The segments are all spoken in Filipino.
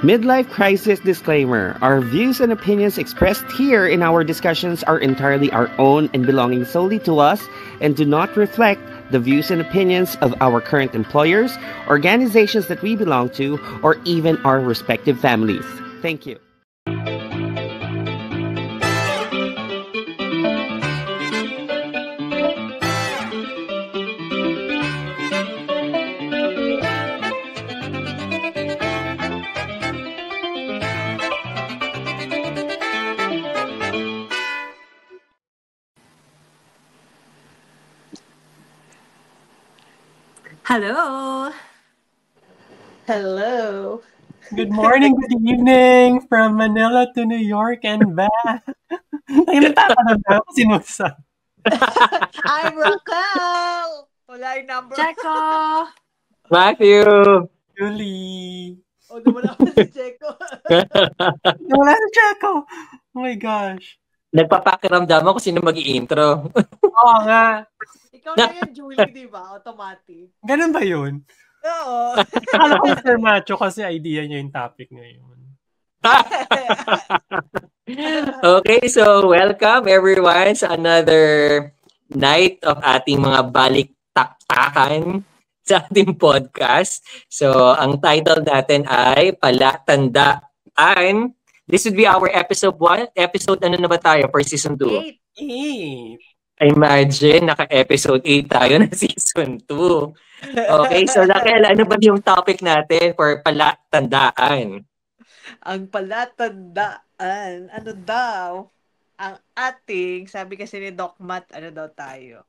Midlife crisis disclaimer. Our views and opinions expressed here in our discussions are entirely our own and belonging solely to us and do not reflect the views and opinions of our current employers, organizations that we belong to, or even our respective families. Thank you. Hello. Hello. Good morning, good evening from Manila to New York and back. Ay, nagtatanong na ako sinusa. I'm Raquel. Wala yung number. Checo. Matthew. Julie. O, wala pa si Checo. Wala si Checo. Oh my gosh. Nagpapakiramdam ako sino mag-i-intro. Oo nga. Ikaw na yan, Julie, di ba? Automatic. Ganun ba yun? Oo. Akala ko Mr. Macho kasi idea niya yung topic ngayon. Okay, so welcome everyone sa another night of ating mga balik-taktakan sa ating podcast. So, ang title natin ay Palatandaan. This would be our episode 1. Episode ano na ba tayo for season 2? 8. Imagine, naka-episode 8 tayo na season 2. Okay, so Raquel, ano ba yung topic natin for palatandaan? Ang palatandaan, ano daw? Ang ating, sabi kasi ni Doc Matt, ano daw tayo?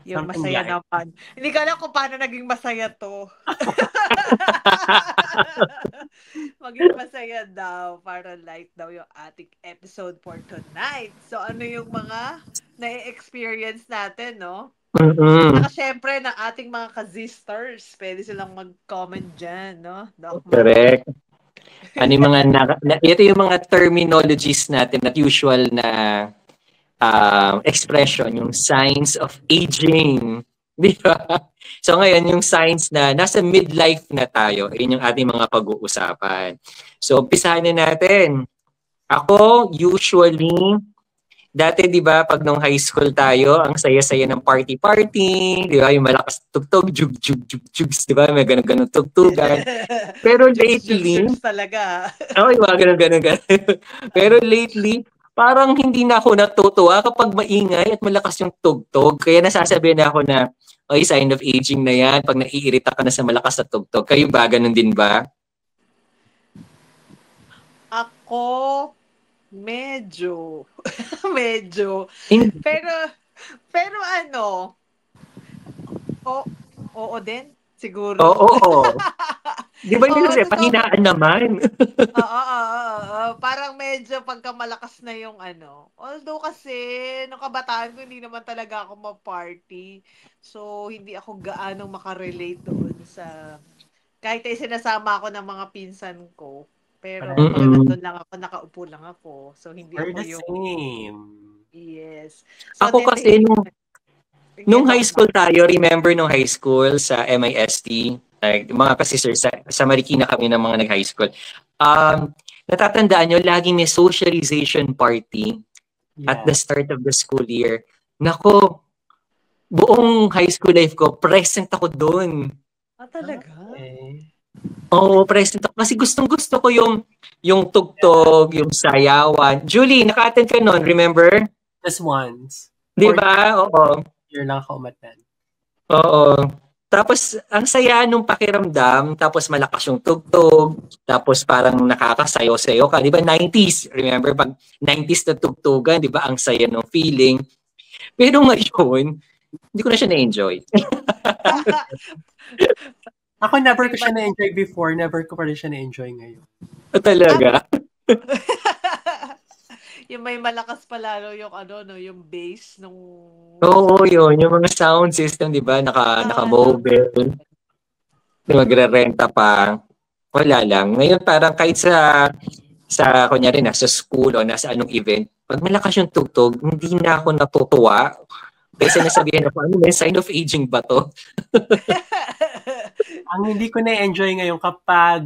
Yung masaya naman. Hindi ko alam kung paano naging masaya to. Maging masaya daw. Para light daw yung ating episode for tonight. So, ano yung mga na-experience natin, no? Saka syempre, ng ating mga ka-zisters. Pwede silang mag-comment dyan, no? Correct. Ano yung mga, ito yung mga terminologies natin at usual na expression, yung signs of aging. Di ba? So ngayon, yung signs na nasa midlife na tayo, yun yung ating mga pag-uusapan. So, umpisahan na natin. Ako, usually, dati, di ba, pag nung high school tayo, ang saya-saya ng party-party, di ba, yung malakas tugtog, jug-jug-jug-jugs, di ba, may ganun-ganun tugtugan. Pero lately, talaga. yung mga ganun-ganun. Pero lately, parang hindi na ako natutuwa kapag maingay at malakas yung tugtog. Kaya nasasabihin na ako na, ay, sign of aging na yan pag naiirita ka na sa malakas na tugtog. Kayo ba? Ganun din ba? Ako, medyo. Pero ano, oo din, siguro. Oo. Di ba yun kasi, pahinaan naman. Oo. Parang medyo pagka malakas na yung ano. Although kasi, nung kabataan ko, hindi naman talaga ako ma-party. So, hindi ako gaano makarelate doon sa... Kahit ay sinasama ako ng mga pinsan ko. Pero pag nandun lang ako, nakaupo lang ako. So, hindi We're ako the yung... same. Yes. So, ako kasi, nung high school tayo, remember nung high school sa MIST, like, mga kasisters, sa Marikina kami ng mga nag-high school. Natatandaan nyo, laging may socialization party at the start of the school year. Nako, buong high school life ko, present ako doon. Talaga? Okay. Oo, present ako. Kasi gustong-gusto ko yung tugtog, yung sayawan. Julie, naka-attend ka nun, remember? Just once. Di ba? Oo. Year lang ako umatan. Oo. Tapos, ang saya nung pakiramdam, tapos malakas yung tugtog, tapos parang nakakasayo-sayo ka. Di ba, 90s? Remember, pag 90s na tugtugan, di ba, ang saya ng feeling. Pero ngayon, hindi ko na siya na-enjoy. Ako never ko siya na-enjoy before, never ko pa rin siya na-enjoy ngayon. Talaga? Yung may malakas pa lalo yung ano, no, yung bass nung... Oo, yun. Yung mga sound system, di ba? Naka-mobile. Magre-renta pa. Wala lang. Ngayon parang kahit sa kunyari, nasa school o nasa anong event, pag malakas yung tugtog, hindi na ako natutuwa. Kasi nasabihan ako, ano, may sign of aging ba to? Ang hindi ko na-enjoy ngayon kapag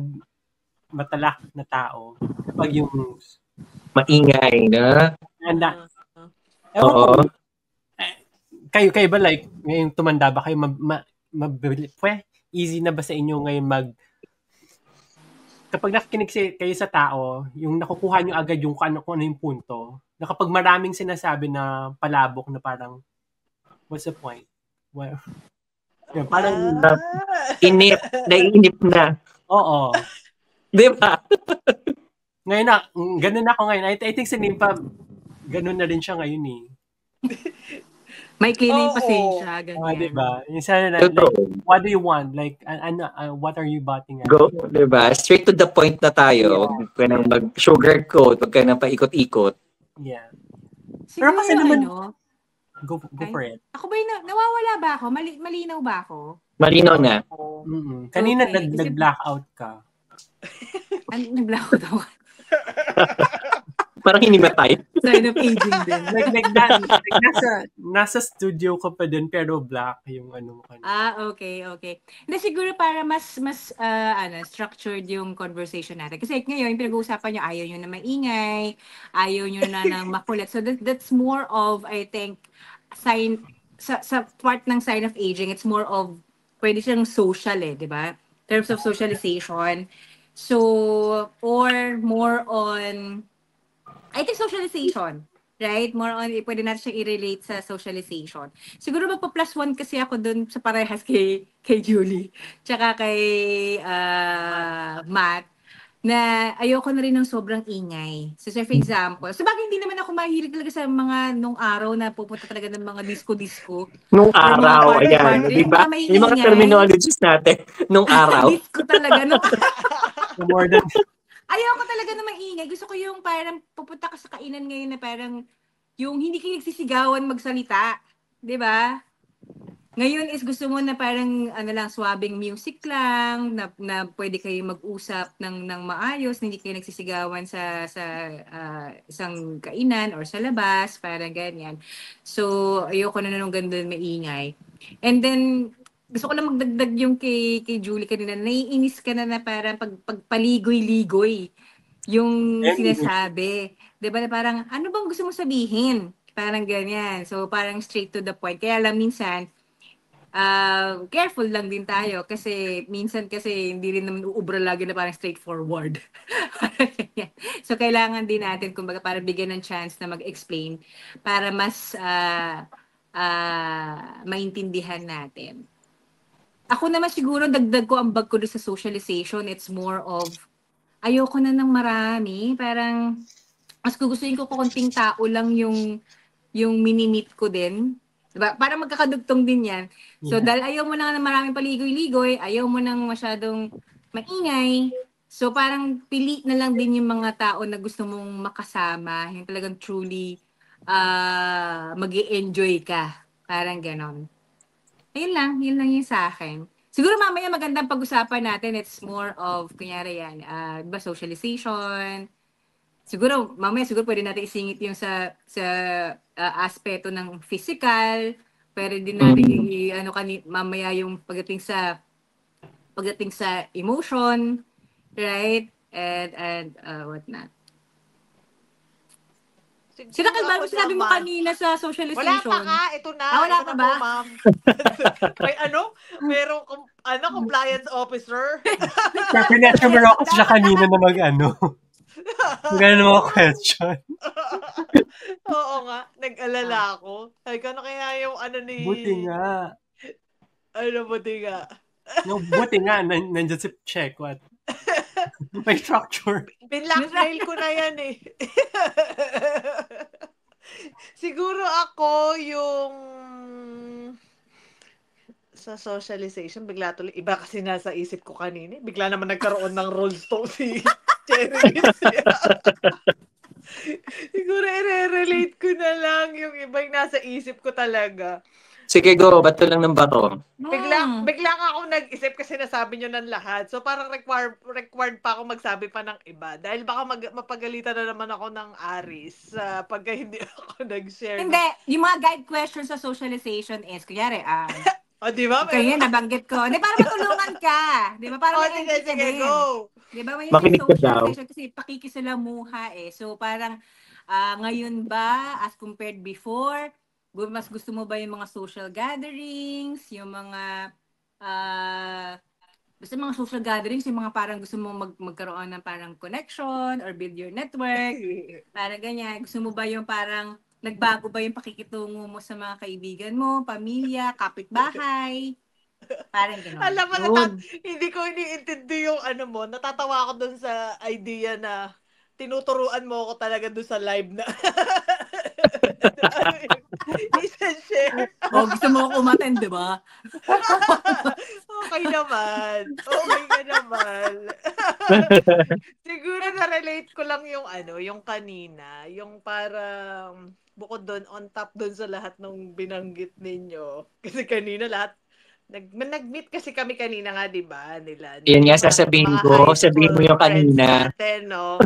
matalak na tao. Kapag yung Maingay, na? anda, Ah, ewan ko, Oo. kayo ba like, ngayong tumanda ba kayo, easy na ba sa inyo ngayon kapag nakikinig kayo sa tao, yung nakukuha nyo agad yung kung ano yung punto, na kapag maraming sinasabi na palabok na parang, what's the point? Well, yun, parang, Inip. Naiinip na. oo. Di ba? Ngayon na, ganun ako ngayon. I think si Nimpa, ganun na rin siya ngayon eh. May kining Oo. pasensya, ganyan. Diba? Yung sana na, Totoo. like, what do you want? Like, what are you batting at? Go, di ba? Straight to the point na tayo. Huwag ka nang mag-sugarcoat. Huwag ka nang paikot-ikot. Yeah. Siguro Pero kasi naman- ano, Go for it. ako ba nawawala ba ako? Malinaw ba ako? Malinaw na. Kanina Okay, kasi- nag-blackout ka. Ano, nag-blackout ako? Parang hinimatay. Sign of aging din. like nasa studio ka pa din pero black yung ano mo kanina. Okay. Hindi, siguro para mas structured yung conversation natin. Kasi ngayon, pinag-uusapan nyo, ayaw nyo na maingay, ayaw nyo na ng makulit. So that's more of, I think, sign, sa part ng sign of aging, it's more of, pwede siyang social di ba? In terms of socialization. So, or more on, I think socialization, right? More on, pwede natin siya i-relate sa socialization. Siguro magpa-plus one kasi ako dun sa parehas kay Julie, tsaka kay Matt, na ayoko na rin ng sobrang ingay. So, for example, sabagay hindi naman ako mahilig talaga sa mga nung araw na pupunta talaga ng mga disco-disco. Nung Or mga araw, party-party, ayan. Di ba? yung mga Yung mga maingay. terminologies natin. Nung araw. Disco talaga. More than Ayoko talaga na maingay. Gusto ko yung parang pupunta ka sa kainan ngayon na parang yung hindi kayo nagsisigawan magsalita. 'Di ba? Ngayon is gusto mo na parang swabing music lang, na pwede kayo mag-usap ng maayos, hindi kayo nagsisigawan sa isang kainan or sa labas, parang ganyan. So, ayoko na nung ganun maingay. And then, gusto ko lang magdagdag yung kay Julie kanina. Naiinis ka na parang pagpaligoy-ligoy yung sinasabi. Diba na parang, ano bang gusto mo sabihin? Parang ganyan. So, parang straight to the point. Kaya lang minsan, careful lang din tayo kasi minsan kasi hindi rin naman uubra lagi na parang straightforward. So, kailangan din natin, kumbaga, para bigyan ng chance na mag-explain para mas maintindihan natin. Ako naman siguro, dagdag ko ang bag ko doon sa socialization. It's more of, ayoko na ng marami. Parang, mas gugustuhin ko konting tao lang yung mini-meet ko din. Diba? Parang magkakadugtong din yan. So, dahil ayaw mo na ng maraming paligoy-ligoy, ayaw mo nang masyadong maingay. So, parang pili na lang din yung mga tao na gusto mong makasama. Yung talagang truly mag-i-enjoy ka. Parang ganon. Yun lang yung sa akin. Siguro mamaya magandang pag-usapan natin, it's more of, kunyari yan, diba, socialization. Siguro pwede natin isingit yung sa aspeto ng physical, pwede din natin mamaya yung pagdating sa emotion, right? And what not. Sila kalbaro, sinabi mo kanina sa socialization. Wala pa ka, ito na. Wala ito pa na ba? po, ma'am. Merong compliance officer. Pinatrimmer ako siya kanina na Magano mga question. Oo nga, nag-alala ako. Ay, ano kaya yung ni... Buti nga. Buti nga. No, buti nga. Nandiyan si check. What? May structure. Binlockmail ko na yan eh. Siguro ako yung sa socialization, bigla tuloy, iba kasi nasa isip ko kanina. Bigla naman nagkaroon ng Rolls to si Cherry. Siguro i-relate ko na lang yung iba yung nasa isip ko talaga. Sige, go. Bato lang ng bato. Bigla nga ako nag-isip kasi nasabi nyo ng lahat. So parang required pa ako magsabi pa ng iba. Dahil baka mapagalitan na naman ako ng Aris pagka hindi ako nag-share. Hindi. Yung mga guide questions sa socialization is, kunyari, O, di ba? Kaya nabanggit ko. Hindi, para matulungan ka. Di ba? Para O, mag-entry ka sige, din. go. Di ba? May Makinig ka daw. socialization kasi pakikisalamuha eh. So, parang ngayon ba, as compared before, mas gusto mo ba yung mga social gatherings, yung mga basta mga social gatherings, yung mga parang gusto mo magkaroon ng parang connection or build your network, parang ganyan. Gusto mo ba yung parang nagbago ba yung pakikitungo mo sa mga kaibigan mo, pamilya, kapitbahay? Parang gano'n. Alam mo, Yun. hindi ko iniintindi yung ano mo. Natatawa ako dun sa idea na tinuturuan mo ako talaga dun sa live na isa-share. Gusto mo ako umattend, di ba? Okay naman. Okay ka naman. Siguro na-relate ko lang yung yung kanina. Yung parang bukod doon, on top doon sa lahat ng binanggit ninyo. Kasi kanina lahat, nag-meet kasi kami kanina nga, di ba? Nila. Yan nga, Mga sasabihin high ko. school Sabihin mo yung friends kanina. natin, no?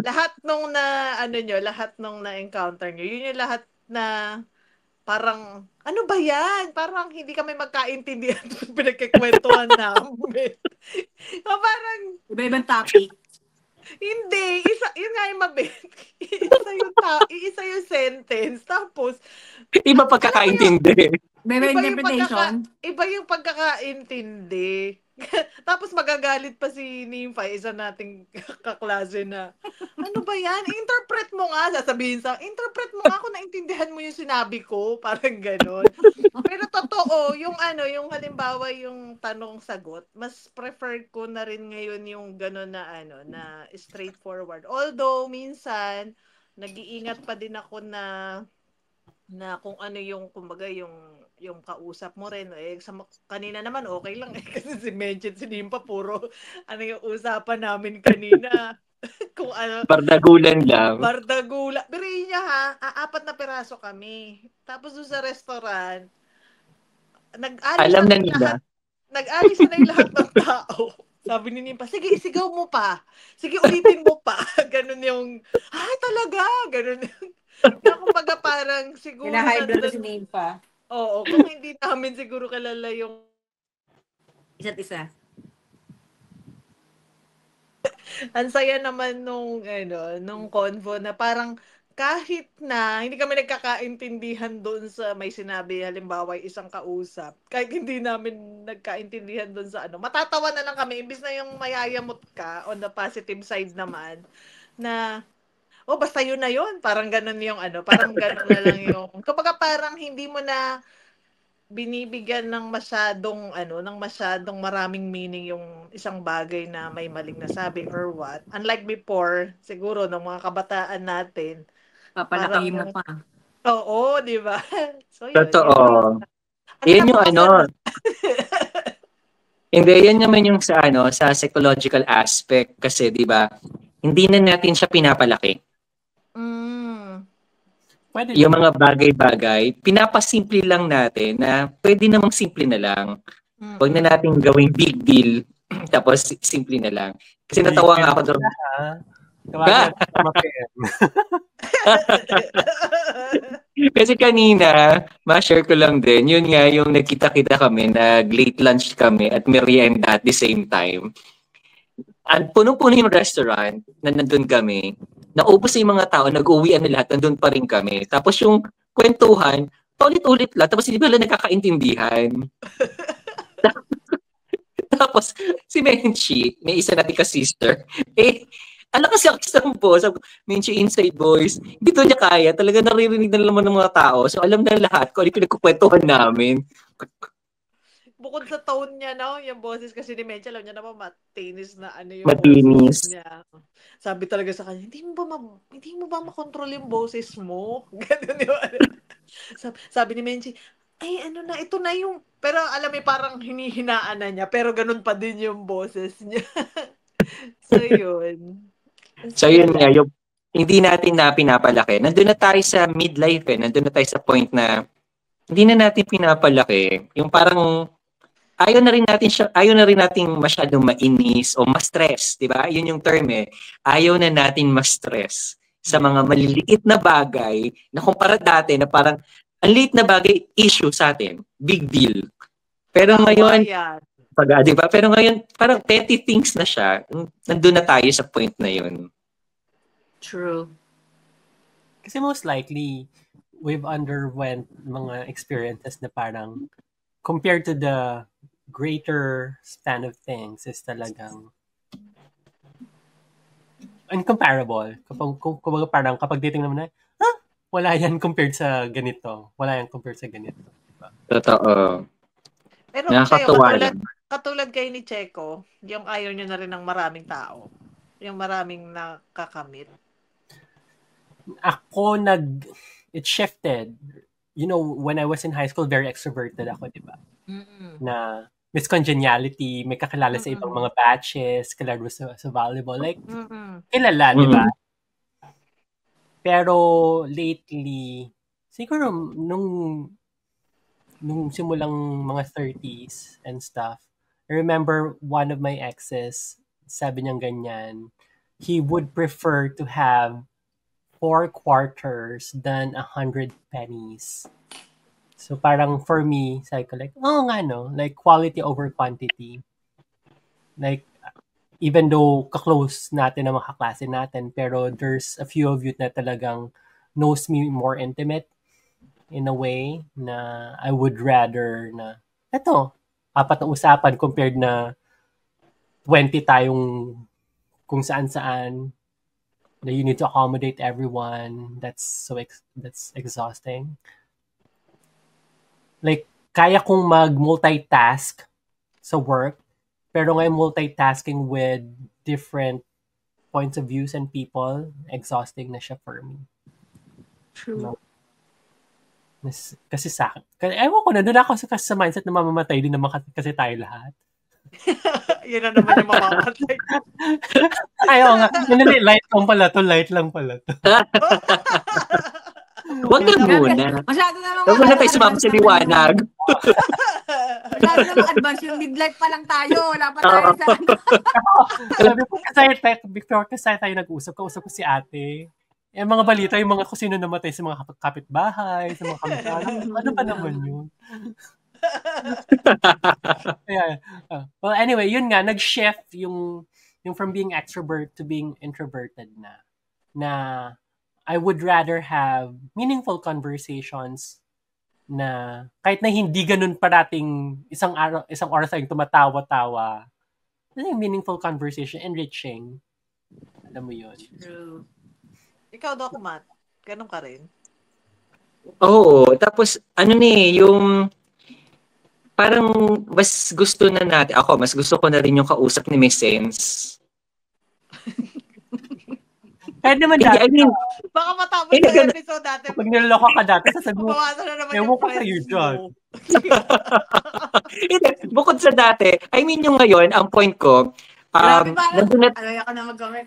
Lahat nung lahat nung na-encounter nyo, yun yung lahat na parang, ano ba yan? Parang hindi kami magkaintindihan pinagkikwentuhan namin. Parang, Iba-ibang topic. hindi. Yun nga yung mabit. Isa yung sentence. Tapos, Iba pagkakaintindi. Iba-ibang interpretation. Iba yung pagkakaintindi. Tapos magagalit pa si Nympha, isa nating kaklase na, ano ba yan? Interpret mo nga. Sasabihin interpret mo nga kung naintindihan mo yung sinabi ko. Parang ganon. Pero totoo, yung halimbawa yung tanong-sagot, mas preferred ko na rin ngayon yung ganon na na straightforward. Although, minsan, nag-iingat pa din ako na kung ano yung kumbaga yung kausap mo rin kanina naman okay lang kasi si Menchit si Nympha puro yung usapan namin kanina kung Bardagulan lang. Biri niya ha, 4 na piraso kami. Tapos doon sa restaurant, Alam na nila. Nag-alis na yung lahat ng tao. Sabi ni Nympha, sige, isigaw mo pa. Sige, ulitin mo pa. Ganun yung, talaga? Ganun yung, kumbaga parang siguro High blood si Nympha. Oo, kung hindi namin siguro kilala yung Isa't isa. ang saya naman nung convo na parang kahit na hindi kami nagkakaintindihan doon sa may sinabi, halimbawa isang kausap, kahit hindi namin nagkaintindihan doon sa matatawa na lang kami, imbis na yung mayayamot ka on the positive side naman, na basta yun na yun. Parang ganun yung parang ganun na lang yung, kapag parang hindi mo na binibigyan ng masyadong maraming meaning yung isang bagay na may maling nasabi or what. Unlike before, siguro ng mga kabataan natin, Papalaki mo pa. Oo, di ba? So, yun. Totoo. Yan yung Hindi, yan naman yung sa psychological aspect kasi, di ba, hindi na natin siya pinapalaki. Pwede yung mga bagay-bagay, pinapasimple lang natin na pwede namang simple na lang. Huwag na natin gawing big deal, tapos simple na lang. Kasi natawa nga ako doon. Kasi kanina, ma-share ko lang din, yun nga yung nagkita-kita kami, nag-late lunch kami at merienda at the same time. At punong-puno yung restaurant na nandun kami. Naubos yung mga tao, nag-uwian na lahat, nandun pa rin kami. Tapos yung kwentuhan, paulit-ulit lang. Tapos hindi ba lang nakakaintindihan? Tapos si Menchi, may isa natin ka-sister, alam kasi ako isang boss, Menchi inside voice, hindi to niya kaya, talaga naririnig na naman ng mga tao. So alam na lahat kung ano yung pinagkukwentuhan namin. Bukod sa tone niya, yung boses kasi ni Menchi, alam niya naman matinis na yung boses niya. Sabi talaga sa kanya, hindi mo ba makontrol yung boses mo? Ganun yung sabi ni Menchi, ito na yung, pero alam mo parang hinihinaan na niya, pero ganun pa din yung boses niya. So yun. So yun nga, yung hindi natin na pinapalaki. Nandun na tayo sa midlife nandun na tayo sa point na hindi na natin pinapalaki. Yung parang ayaw na rin natin masyadong mainis o ma-stress, di ba? Yun yung term Ayaw na natin ma-stress sa mga maliliit na bagay na kumpara dati na parang ang liit na bagay issue sa atin, big deal. Pero ngayon, Yan. di ba? Pero ngayon, parang petty things na siya. Nandun na tayo sa point na yun. True. Kasi most likely, we've underwent mga experiences na parang compared to the greater span of things is talagang incomparable. Kapag parang kapag titingnan mo na, wala yan compared sa ganito. Wala yan compared sa ganito. Diba? Totoo. Pero Nakakatuwa kayo, lang. katulad kayo ni Checo, yung ayaw nyo na rin ng maraming tao. Yung maraming nakakamit. Ako it shifted. You know, when I was in high school, very extroverted ako, di ba? Na Miss Congeniality, may kakilala sa ibang mga batches, kilala sa volleyball. Like, kilala, di ba? Pero lately, siguro nung simulang mga 30s and stuff, I remember one of my exes, sabi niyang ganyan, he would prefer to have 4 quarters than 100 pennies. So parang for me, sabi ko like, like quality over quantity. Like, even though ka-close natin ang mga kaklase natin, pero there's a few of you na talagang knows me more intimate in a way na I would rather na, 4 na usapan compared na 20 tayong kung saan-saan na you need to accommodate everyone. That's exhausting. Like, kaya kong mag-multitask sa work, pero ngayon multitasking with different points of views and people, exhausting na siya for me. True. No? Kasi sa akin, ewan ko na, doon ako sa mindset na mamamatay din naman kasi tayo lahat. Yun na naman yung mamamatay. Ayaw nga, light lang pala to. Huwag na muna. Masyado naman. Huwag na tayo sumama sa liwanag. Masyado naman advance yung midlife pa lang tayo. Wala pa tayo sa Before kasi tayo nag-usap, kausap ko si ate. Yung mga balita, yung mga kusino namatay sa mga kapitbahay, sa mga kamag-anak. Ano pa naman yun? Well, anyway, yun nga, nag-shift yung from being extrovert to being introverted na I would rather have meaningful conversations na kahit na hindi ganun parating isang oras tayong tumatawa-tawa. Yung meaningful conversation, enriching. Alam mo yun. True. Ikaw, Doc Matt, ganun ka rin? Oo. Tapos, yung parang mas gusto na natin, mas gusto ko na rin yung kausap ni Miss Sense. Kahit naman dati. Baka matapos yung episode dati. Pag niloloko ka dati, sasabihin mo, bawasan na naman ewan ko sa'yo dyan. Bukod sa dati, yung ngayon, ang point ko, Alaya ka na mag-comment.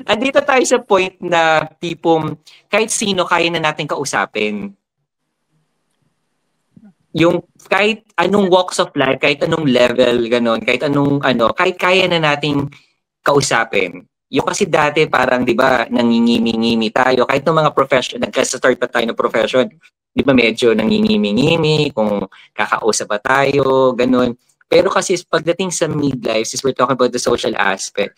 andito tayo sa point na tipong kahit sino kaya na natin kausapin. Yung kahit anong walks of life, kahit anong level, ganon, kahit anong kahit kaya na nating kausapin. Yung kasi dati parang, di ba, nangingimi-ngimi tayo. Kahit ng mga profession, nagka-start pa tayo ng profession, di ba medyo nangingimi-ngimi kung kakausap pa tayo, ganun. Pero kasi pagdating sa midlife, since we're talking about the social aspect,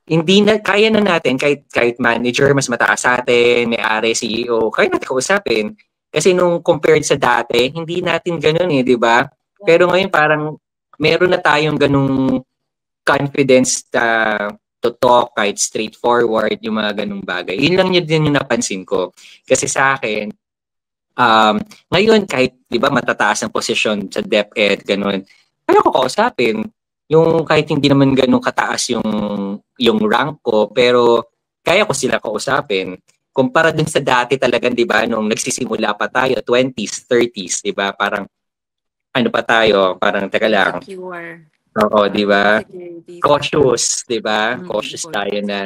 hindi na, kaya na natin, kahit manager, mas mataas sa atin, may-ari, CEO, kaya natin kausapin. Kasi nung compared sa dati, hindi natin ganun di ba? Pero ngayon parang meron na tayong ganung confidence to talk, kahit straightforward, yung mga ganung bagay. Yun lang din yung napansin ko. Kasi sa akin, ngayon kahit, di ba, matataas ang posisyon sa DepEd, ganun, kaya ko kausapin. Yung kahit hindi naman ganun kataas yung rank ko, pero kaya ko sila kausapin. Kumpara dun sa dati talagang, di ba, nung nagsisimula pa tayo, 20s, 30s, di ba, parang, pa tayo, parang, teka lang. Secure. Oo, di ba? Cautious, di ba? Cautious tayo na,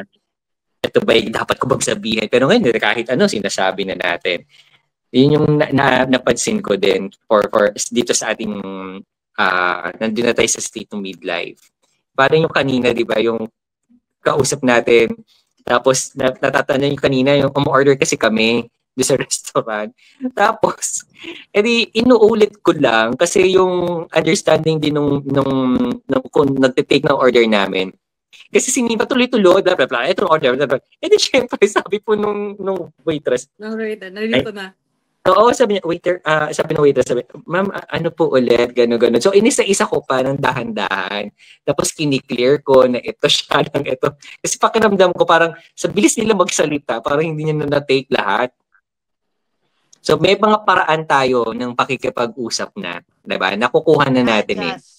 ito ba dapat ko bang sabihin? Pero ngayon, kahit sinasabi na natin. Yun yung napansin ko din for dito sa ating, nandun na tayo sa state of midlife. Parang yung kanina, di ba, yung kausap natin, tapos natatanong yung kanina, yung order kasi kami, doon sa restaurant. Tapos, edi inuulit ko lang kasi yung understanding din nung kung nagte-take ng order namin. Kasi sinipa tuloy-tuloy, blah, blah, blah, itong order, blah, blah. Edi syempre, sabi po nung waitress, Narinig ko na. oo, sabi niya, waiter, sabi ng waitress, sabi, ma'am, ano po ulit, gano'n. So, inisa-isa ko pa ng dahan-dahan. Tapos, kiniklear ko na ito siya lang ito. Kasi pakiramdam ko parang, sa bilis nila magsalita, parang hindi niya na-take lahat. So, may mga paraan tayo ng pakikipag-usap na, diba? Nakukuha na natin eh. Adjust.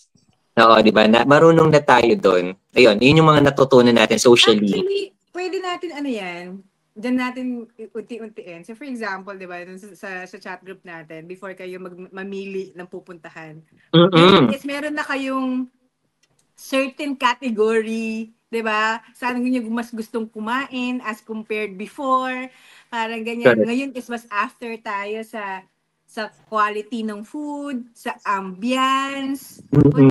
Oo, diba? Marunong na tayo doon. Ayun, yun yung mga natutunan natin socially. Actually, pwede natin ano yan, dyan natin unti-untiin. So for example, di ba, sa chat group natin, before kayo mamili ng pupuntahan, is meron na kayong certain category, di ba? Saan nyo mas gustong kumain as compared before. Parang ganyan. Correct. Ngayon is mas after tayo sa quality ng food, sa ambience.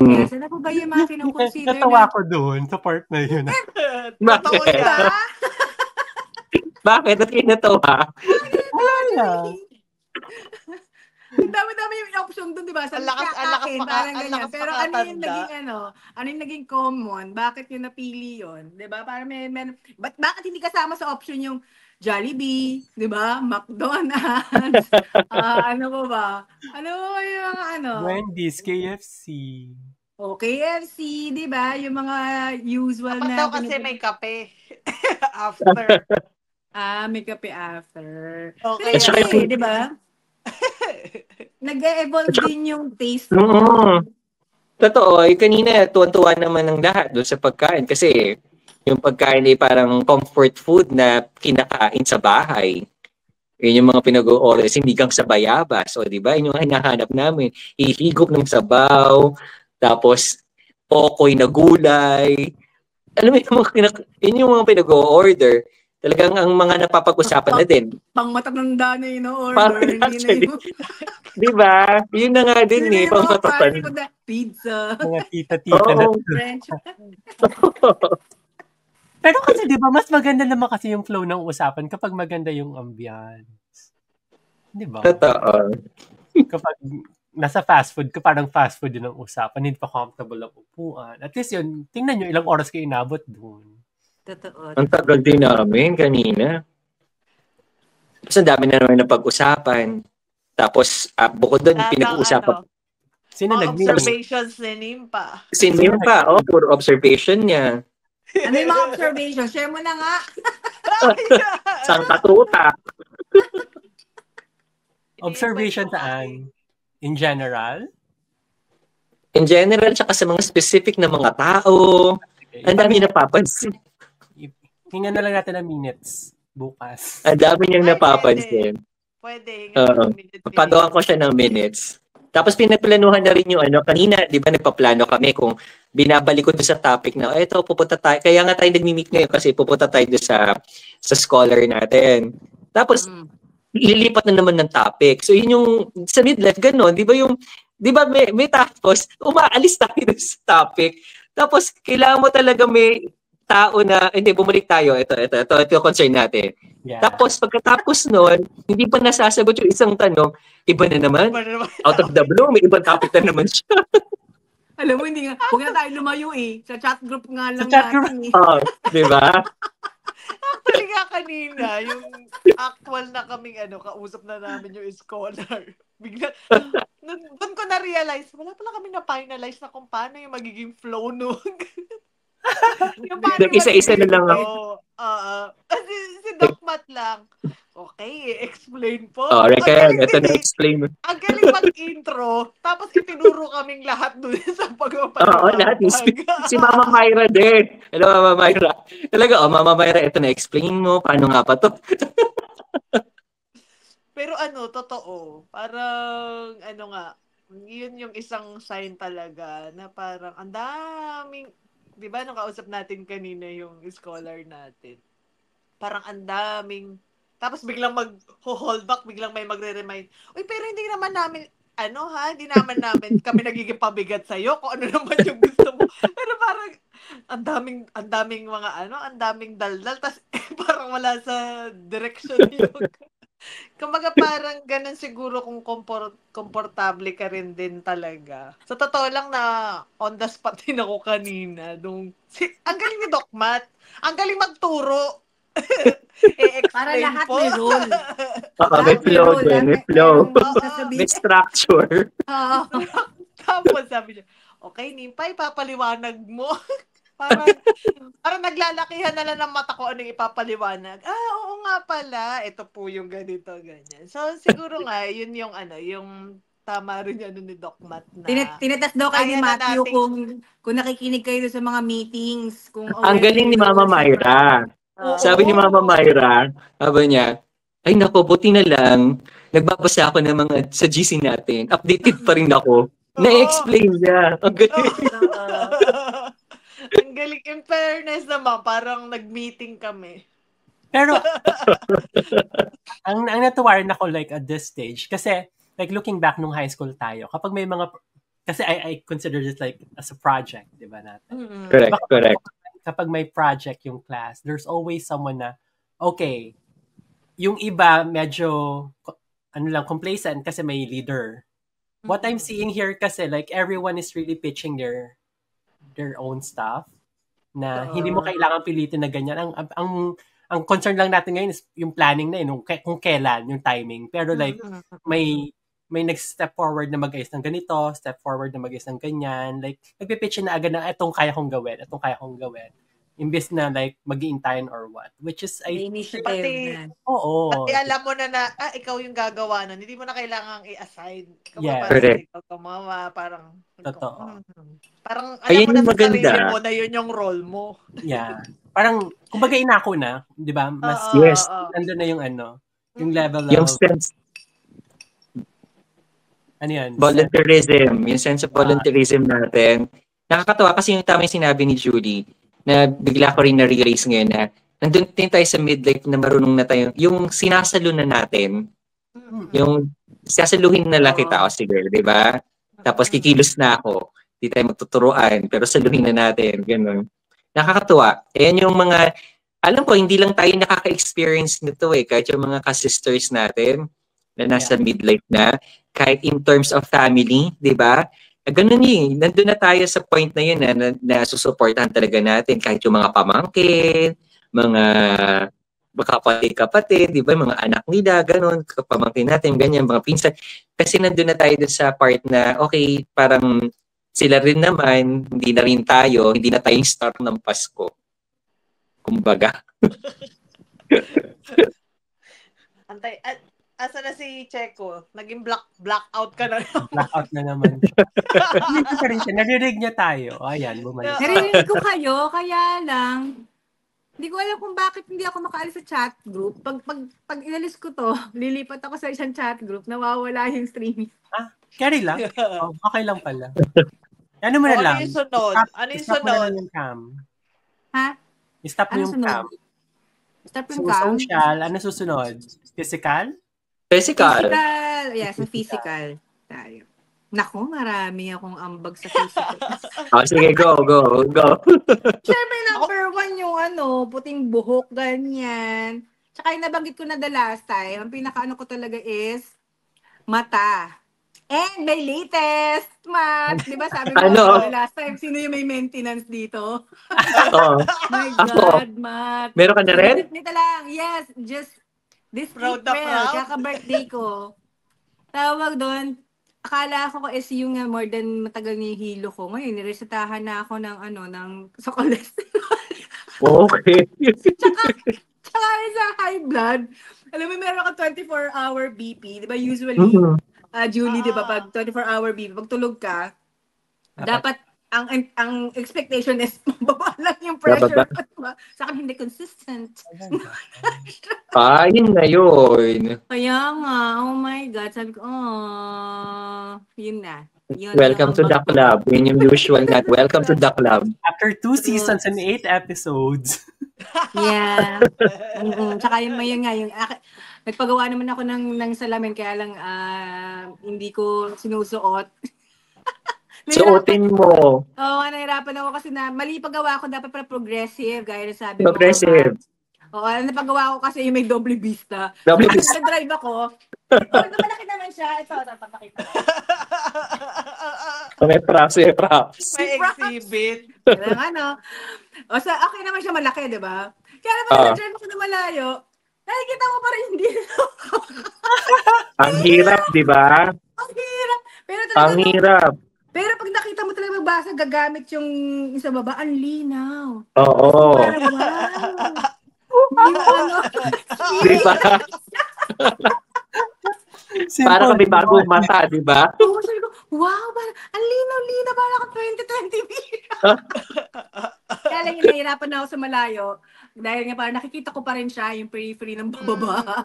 Yes, ano po ba yung mga kinukonsider Natawa ko doon sa part na yun. Totoo Bakit? yan. Bakit? At kinatawa? Wala. Ang dami-dami yung option doon, di ba? Sa Ang lakas kakain, parang ang ganyan. lakas Pero ano yung makatanda. naging ano yung naging common? Bakit yung napili yun? Di ba? Parang bakit hindi kasama sa option yung Jollibee, di ba? McDonald's, ano ba ba? Ano yung ano? Wendy's, KFC. O KFC, di ba? Yung mga usual Dapat na... daw kasi may kape. After. may kape after. Okay. Pero At saka kasi, di ba? Nag-evolve din yung taste mo. Oo. Totoo, kanina tuwan-tuwa naman ng lahat doon sa pagkain kasi yung pagkain ay parang comfort food na kinakain sa bahay. Yun yung mga pinag-o-order, sinigang sa bayabas. O, di ba? Yun yung hinahanap namin. Ihigop ng sabaw, tapos pokoy na gulay. Alam mo yung yun yung mga pinag-o-order. Talagang ang mga napapag-usapan na din. Pang matatanda na yun, Parang order. actually, di ba? Yun na nga din eh, pang matatanda. Pizza, Mga tita-tita na. French. Pero kasi di ba mas maganda naman kasi yung flow ng usapan kapag maganda yung ambience. Di ba? Totoo. Kapag nasa fast food, parang fast food din ang usapan, hindi pa comfortable ang upuan. At least yun, tingnan nyo ilang oras kayo inabot dun. Totoo. Ang tagal din namin kanina. Tapos ang dami na naman ng pag-usapan. Tapos bukod doon, pinag-uusapan. Sino nag-meet? Observations ni Nimpa. Sino pa? Oh, puro observation niya. Ano yung mga observations? Share mo na nga. Sang katuta. Observation saan? In general? In general, tsaka sa mga specific na mga tao. Ang dami napapansin. Hingan na lang natin ng minutes bukas. Ang dami niyang napapansin. Pwede. Pagawa ko siya ng minutes. Tapos pinaplanuhan na rin yung kanina, di ba nagpaplano kami kung binabalik ko doon sa topic na, eto, pupunta tayo. Kaya nga tayo nag-meet ngayon kasi pupunta tayo doon sa scholar natin. Tapos, lilipat na naman ng topic. So, yun yung, sa midlife, gano'n, di ba may tapos, umaalis tayo doon sa topic. Tapos, kailangan mo talaga may tao na, hindi, bumalik tayo, ito yung concern natin. Yeah. Tapos, pagkatapos nun, hindi pa nasasagot yung isang tanong, iba na naman, out of the blue, may ibang topic na naman siya. Alam mo, hindi nga, huwag na tayo lumayo eh. Sa chat group nga lang chat natin Oh, di ba? Actually nga kanina, yung actual na kaming kausap na namin yung scholar. Bigla, doon ko na-realize, wala pala kami na-finalize na kung paano yung magiging flow nun. Yung Isa-isa na lang si Doc Matt lang. Okay, explain po. Kaya ito na-explain. Ang galing mag-intro, tapos itinuro kaming lahat doon sa pagpapalawag. Oo, lahat. Si Mama Myra din. Hello, Mama Myra. Talaga, Mama Myra, ito na-explain mo. Paano nga pa to? Pero totoo. Parang, yun yung isang sign talaga na parang ang daming, di ba, nung kausap natin kanina yung scholar natin. Parang ang daming, tapos biglang mag-hold back, biglang may magre-remind. Uy, pero hindi naman namin, hindi naman kami nagiging pabigat sa'yo kung ano naman yung gusto mo. Pero parang, ang daming mga ang daming daldal, tapos parang wala sa direction yung Kumbaga parang ganun siguro kung komportable ka rin din talaga. Sa totoo lang na on the spot din ako kanina. Ang galing ni Doc Matt. Ang galing magturo. Para I-explain lahat po. may role. May Lahat flow role. din, may Lahat flow. merong sasabihin. May structure. Oo. Tapos sabi niya, okay, Nimpay, papaliwanag mo. parang, parang naglalakihan na lang ng mata ko ano yung ipapaliwanag. Oo nga pala. Ito po yung ganito, ganyan. So, siguro nga, yun yung yung tama rin yan ni Doc Matt na Tinatas daw kayo ni kaya na Matthew nating- kung nakikinig kayo sa mga meetings, kung Ang aware galing ni kayo Mama doon sa Myra. Oo. Sabi ni Mama Myra, sabi niya, ay nako, buti na lang, nagbabasa ako ng mga sa GC natin. Updated pa rin ako. Na-explain niya. Ang galing. Ang galing. In fairness naman, parang nag-meeting kami. Pero, ang natuwa rin ako like at this stage, kasi like looking back nung high school tayo, kapag may mga, kasi I consider this like as a project, di ba natin? Correct, correct. Kapag may project yung class, there's always someone na, okay, yung iba medyo, complacent kasi may leader. What I'm seeing here kasi, like, everyone is really pitching their own stuff na hindi mo kailangan pilitin na ganyan. Ang concern lang natin ngayon is yung planning na yun, kung kailan, yung timing. Pero like, may nag-step forward na mag-ayos ng ganito, step forward na mag-ayos ng ganyan. Like, nagpipitch na agad na itong kaya kong gawin, itong kaya kong gawin. Imbes na like, mag-iintayin or what. Which is, initiative. Oo. Pati alam mo na ikaw yung gagawa nun. Hindi mo na kailangang i-assign. Yeah. Correct. Ikaw gumawa, parang... Totoo. Parang alam Ayun mo na yung sa maganda. sarili mo na yun yung role mo. Yeah. Parang, kumbaga inako na, di ba? Mas, Yes. nandun na yung yung level Yung of, sense, ano yan? volunteerism, yung sense of volunteerism natin. Nakakatawa kasi yung tama yung sinabi ni Julie, na bigla ko rin na-realize ngayon na nandun din tayo sa midlife na marunong na tayo, yung sinasalo na natin, yung sasaluhin na lang kita, sige, di ba? Tapos kikilos na ako, di tayo magtuturuan, pero saluhin na natin, gano'n. Nakakatuwa. Ayan yung mga, alam ko, hindi lang tayo nakaka-experience nito kahit yung mga ka-sisters natin na nasa midlife na, kahit in terms of family, di ba? Ganun nandun na tayo sa point na yun na susuportahan talaga natin kahit yung mga pamangkin, mga kapatid, di ba? Mga anak nila, ganun, pamangkin natin, ganyan, mga pinsan. Kasi nandun na tayo dun sa part na, okay, parang sila rin naman, hindi na rin tayo, hindi na tayo yung star ng Pasko. Kumbaga. Antay, asa na si Checo? Naging blackout ka na naman. Blackout na naman. Hindi ka rin siya. Narinig niya tayo. Ayan, bumalik. Narinig ko kayo, kaya lang, hindi ko alam kung bakit hindi ako makaalis sa chat group. Pag inalis ko to, lilipat ako sa isang chat group, nawawala yung streaming. Carry lang. Okay lang pala. Ano mo na lang? Ano yung sunod? Stop mo na lang yung cam. Ha? Stop mo Ano yung sunod? cam. Stop So, yung cam? social. Ano susunod? Physical? Physical. Yes, sa physical tayo. Naku, marami akong ambag sa physical. Sige, go. Siyempre, number one yung puting buhok, ganyan. Tsaka yung nabanggit ko na the last time, ang pinaka ko talaga is mata. And my latest, Matt. Di ba sabi mo the last time, sino yung may maintenance dito? My God, Matt. Meron ka na rin? Nito lang, yes, just this Proud na April, proud? kaka-birthday ko. Tawag doon, akala ko is yung more than matagal na yung hilo ko. Ngayon, niresetahan na ako ng sa cholesterol. Okay. Tsaka sa high blood. Alam mo, meron ka 24-hour BP. Di ba usually, Julie, di ba, pag 24-hour BP, pag tulog ka, dapat ang expectation is mababa lang yung pressure. Sa akin, hindi consistent. Yun na yun. Kaya nga, oh my God, sabi ko, yun na. Yun, Welcome to the club. Yun yung usual na. Welcome to the club. After 2 seasons and 8 episodes. Yeah. Tsaka yun nga, nagpagawa naman ako ng salamin, kaya lang hindi ko sinusuot. Suotin mo. Oo, nahirapan ako kasi mali paggawa ko, dapat para progressive, gaya na sabi mo. Progressive. Oo, napagawa ko kasi yung may double vista. Double Tapos vista. nag-drive ako. Oh, malaki naman siya. Ito, papakita. May props, may props. May exhibit. Kailangan ano. O sa okay naman siya malaki, di ba? Kaya naman nag-drive ako na malayo, nakikita mo pa rin hindi. Ang hirap, di ba? Ang hirap. Pero Ang talaga, hirap. pero pag nakita mo talaga magbasa, gagamit yung sa baba, ang linaw. Oo. Parang wow. Yung ano, Di ba? Para kami bagong mata, di ba? Oo, sabi ko, wow, parang, ang linaw-linaw, parang ako 2020 Kaya lang hinahirapan na ako sa malayo. Dahil nga parang nakikita ko pa rin siya, yung periphery ng bababa.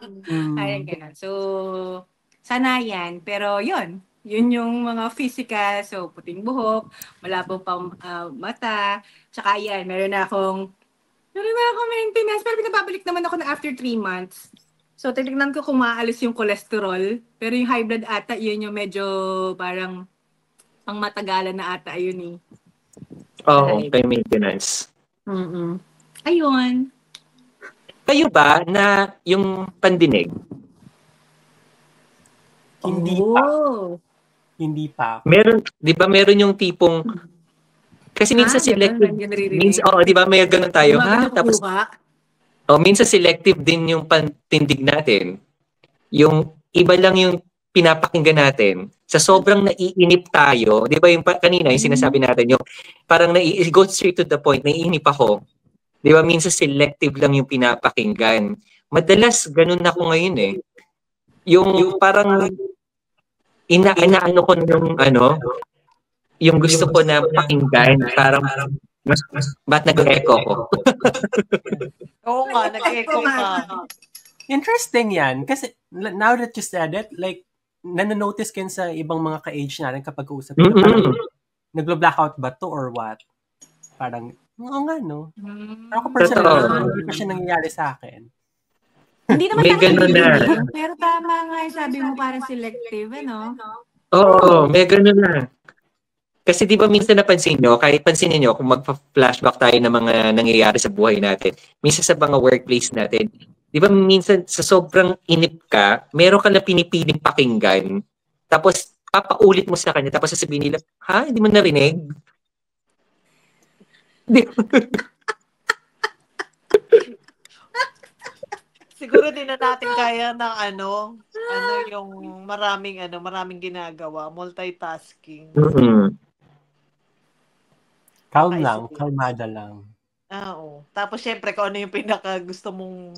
Ayan, ganun. So, sanayan. Pero yun yung mga physical. So, puting buhok, malabo pang mata. Tsaka yan, meron na akong maintenance. Pero pinababalik naman ako na after 3 months. So, titignan ko kung maaalis yung cholesterol. Pero yung high blood ata, yun yung medyo parang pang matagalan na ata yun eh. Oo, kay maintenance. Ayun. Kayo ba na yung pandinig? Hindi pa. Meron, di ba meron yung tipong, kasi minsan selective, di ba may ganun tayo, tapos, minsan selective din yung pantindig natin. Yung iba lang yung pinapakinggan natin. Sa sobrang naiinip tayo, di ba yung kanina, yung sinasabi natin, yung parang go straight to the point, naiinip ako. Di ba, minsan selective lang yung pinapakinggan. Madalas, ganun ako ngayon eh. Yung parang, inaano ko yung yung gusto ko na pakinggan, parang, ba't nag-echo ko? Oo nga, nag-echo ka. Interesting yan. Kasi, now that you said it, like, nanonotice ko sa ibang mga ka-age natin kapag uusap ko, parang, naglo-blackout ba to or what? Parang, oo nga, no? Pero ako personally, hindi pa siya nangyayari sa akin. Hindi naman may ganun na. Pero tama nga yung sabi mo parang selective, ano? Oo, may ganun na. Kasi di ba minsan napansin nyo, kahit pansinin nyo, kung magpa-flashback tayo ng mga nangyayari sa buhay natin, minsan sa mga workplace natin, di ba minsan sa sobrang inip ka, meron ka na pinipiling pakinggan, tapos papaulit mo sa kanya, tapos sasabihin nila, ha? Hindi mo narinig? Siguro din na natin kaya ng yung maraming ginagawa, multitasking. Calm lang, kalmada lang. Oo. Tapos syempre kung ano yung pinaka gusto mong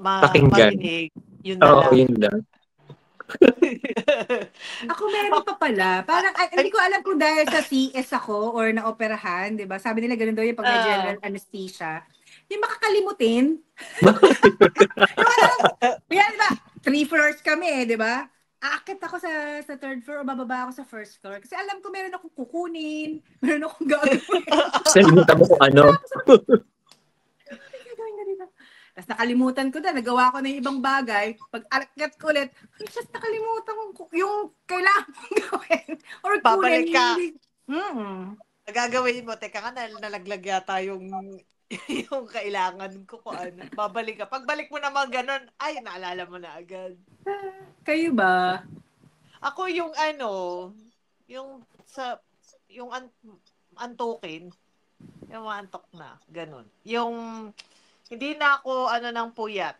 pakinggan. marinig, yun na lang. Oo, yun lang. Ako meron pa pala. Parang, hindi ko alam kung dahil sa CS ako or na-operahan, di ba? Sabi nila ganun daw yung pag may general anesthesia. Yung makakalimutin. Yan, di ba? 3 floors kami di ba? Aakit ako sa 3rd floor o bababa ako sa 1st floor. Kasi alam ko meron akong kukunin, meron akong gagawin. Salimutan mo kung ano. Tapos nakalimutan ko na, nagawa ko na yung ibang bagay. Pag alat ko ulit, just nakalimutan ko yung kailangan kong gawin. Or babalik ka. Gagawin mo, teka nga, nalaglag yata yung kailangan ko kung ano. Babalik ka. Pagbalik mo naman ganun, ay, naalala mo na agad. Kayo ba? Ako yung yung antukin, yung antok na, ganun. Yung, hindi na ako, ng puyat.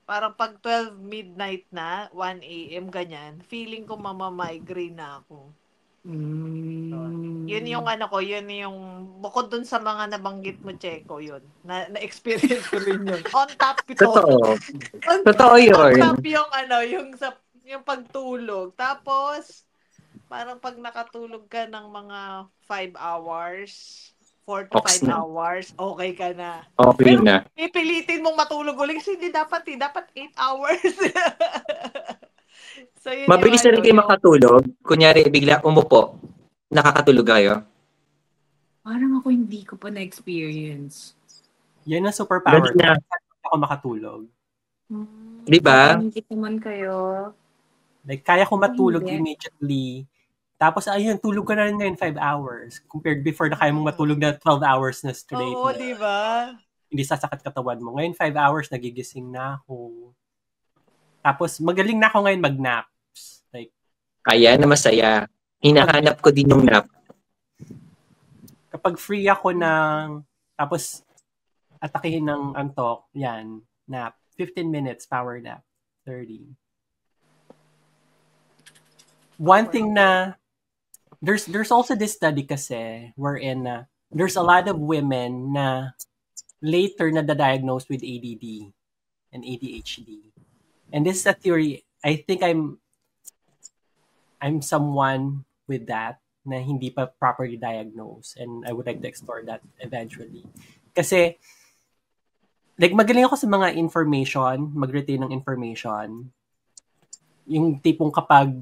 Parang pag 12 midnight na, 1 a.m., ganyan, feeling ko mamamigraine na ako. Yun yung yun yung bukod dun sa mga nabanggit mo, Checo, yun. Na-experience ko rin yun. On top ito. Totoo yun. On top yung pagtulog. Tapos, parang pag nakatulog ka ng mga 5 hours, 4 to 5 hours, okay ka na. Okay na. Ipilitin mong matulog ulit kasi hindi dapat 8 hours. So, mabilis na rin kayo makatulog. Kunyari, bigla umupo. Nakakatulog kayo? Parang ako hindi ko pa na-experience. Yan ang superpower. Kaya ako makatulog. Di ba? Hindi naman kayo. Like, kaya ko matulog immediately. Tapos, ayun, tulog ka na rin ngayon 5 hours. Compared before na kaya mong matulog na 12 hours na straight. Oo, di ba? hindi sasakit katawan mo. Ngayon, 5 hours, nagigising na ako. Tapos, magaling na ako ngayon mag-naps. Like, Ayan na masaya. Hinahanap ko din yung nap. kapag free ako tapos, atakihin ng antok, yan, nap. 15 minutes, power nap. 30. One thing na, there's also this study kasi, wherein there's a lot of women na later na diagnosed with ADD and ADHD. And this is a theory, I think I'm someone with that na hindi pa properly diagnosed, and I would like to explore that eventually. Kasi, like, magaling ako sa mga information, mag-retain ng information. Yung tipong kapag,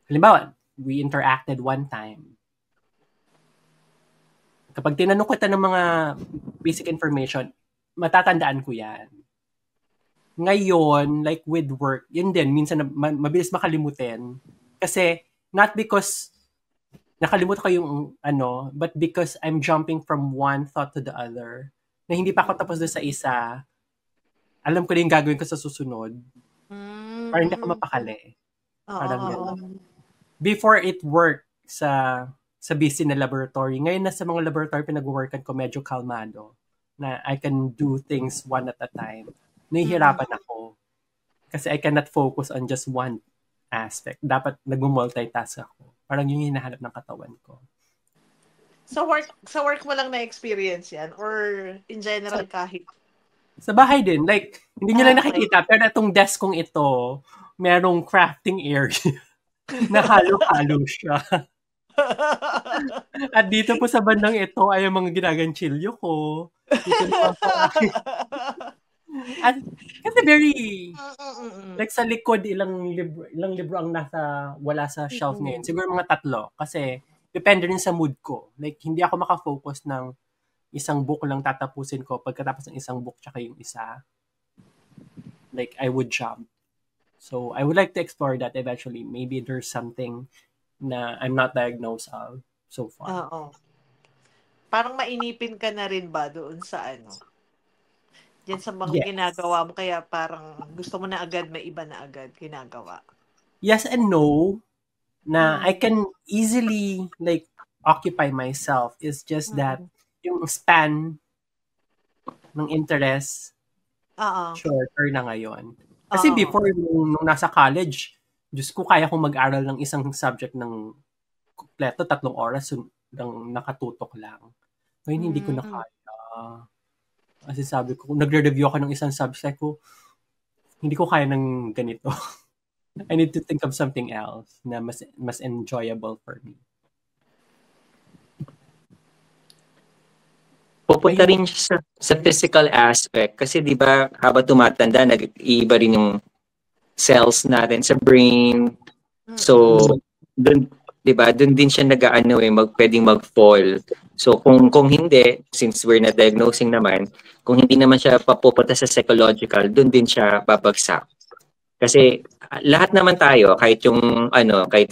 halimbawa, we interacted one time. Kapag tinanong ko ng mga basic information, matatandaan ko yan. Ngayon, like with work, yun din, minsan mabilis makalimutin. Kasi, not because nakalimutan ko yung but because I'm jumping from one thought to the other, na hindi pa ako tapos doon sa isa, alam ko na yung gagawin ko sa susunod. Parang hindi ako mapakali. Parang gano'n. Before it worked sa busy na laboratory, ngayon na sa mga laboratory pinag-workan ko, medyo kalmado. Na I can do things one at a time. Nahihirapan ako. Kasi I cannot focus on just one aspect. Dapat nag-multitask ako. Parang yun yung hinahanap ng katawan ko. Sa work mo lang na-experience yan? Or in general kahit? Sa bahay din. Like, hindi nyo lang nakikita. Pero itong desk kong ito, merong crafting area. Na halo-halo siya. At dito po sa bandang ito ay ang mga ginaganchilyo ko. Dito naman po. At kasi very, like sa likod, ilang libro ang wala sa shelf ngayon. Siguro mga 3. Kasi, depende rin sa mood ko. Like, hindi ako makafocus ng isang book lang tatapusin ko. Pagkatapos ng isang book tsaka yung isa, like, I would jump. So, I would like to explore that eventually. Maybe there's something na I'm not diagnosed of so far. Oo. Parang mainipin ka na rin ba doon sa Diyan sa mga ginagawa mo, kaya parang gusto mo na agad, may iba na agad ginagawa? Yes and no. Na I can easily, like, occupy myself. It's just that yung span ng interest, shorter na ngayon. Kasi before, nung nasa college, Diyos ko, kaya kong mag-aral ng isang subject ng kumpleto, 3 oras lang nakatutok lang. Ngayon, hindi ko na kaya. Kasi sabi ko, nagre-review ako ng isang subject ko, hindi ko kaya ng ganito. I need to think of something else na mas enjoyable for me. Pupunta rin siya sa physical aspect. Kasi di ba, habang tumatanda, nag-iiba rin yung cells natin sa brain. So, dun, di ba, dun din siya pwedeng mag-fall. So, kung hindi, since we're not diagnosing naman, kung hindi naman siya papupunta sa psychological, dun din siya babagsak. Kasi, lahat naman tayo, kahit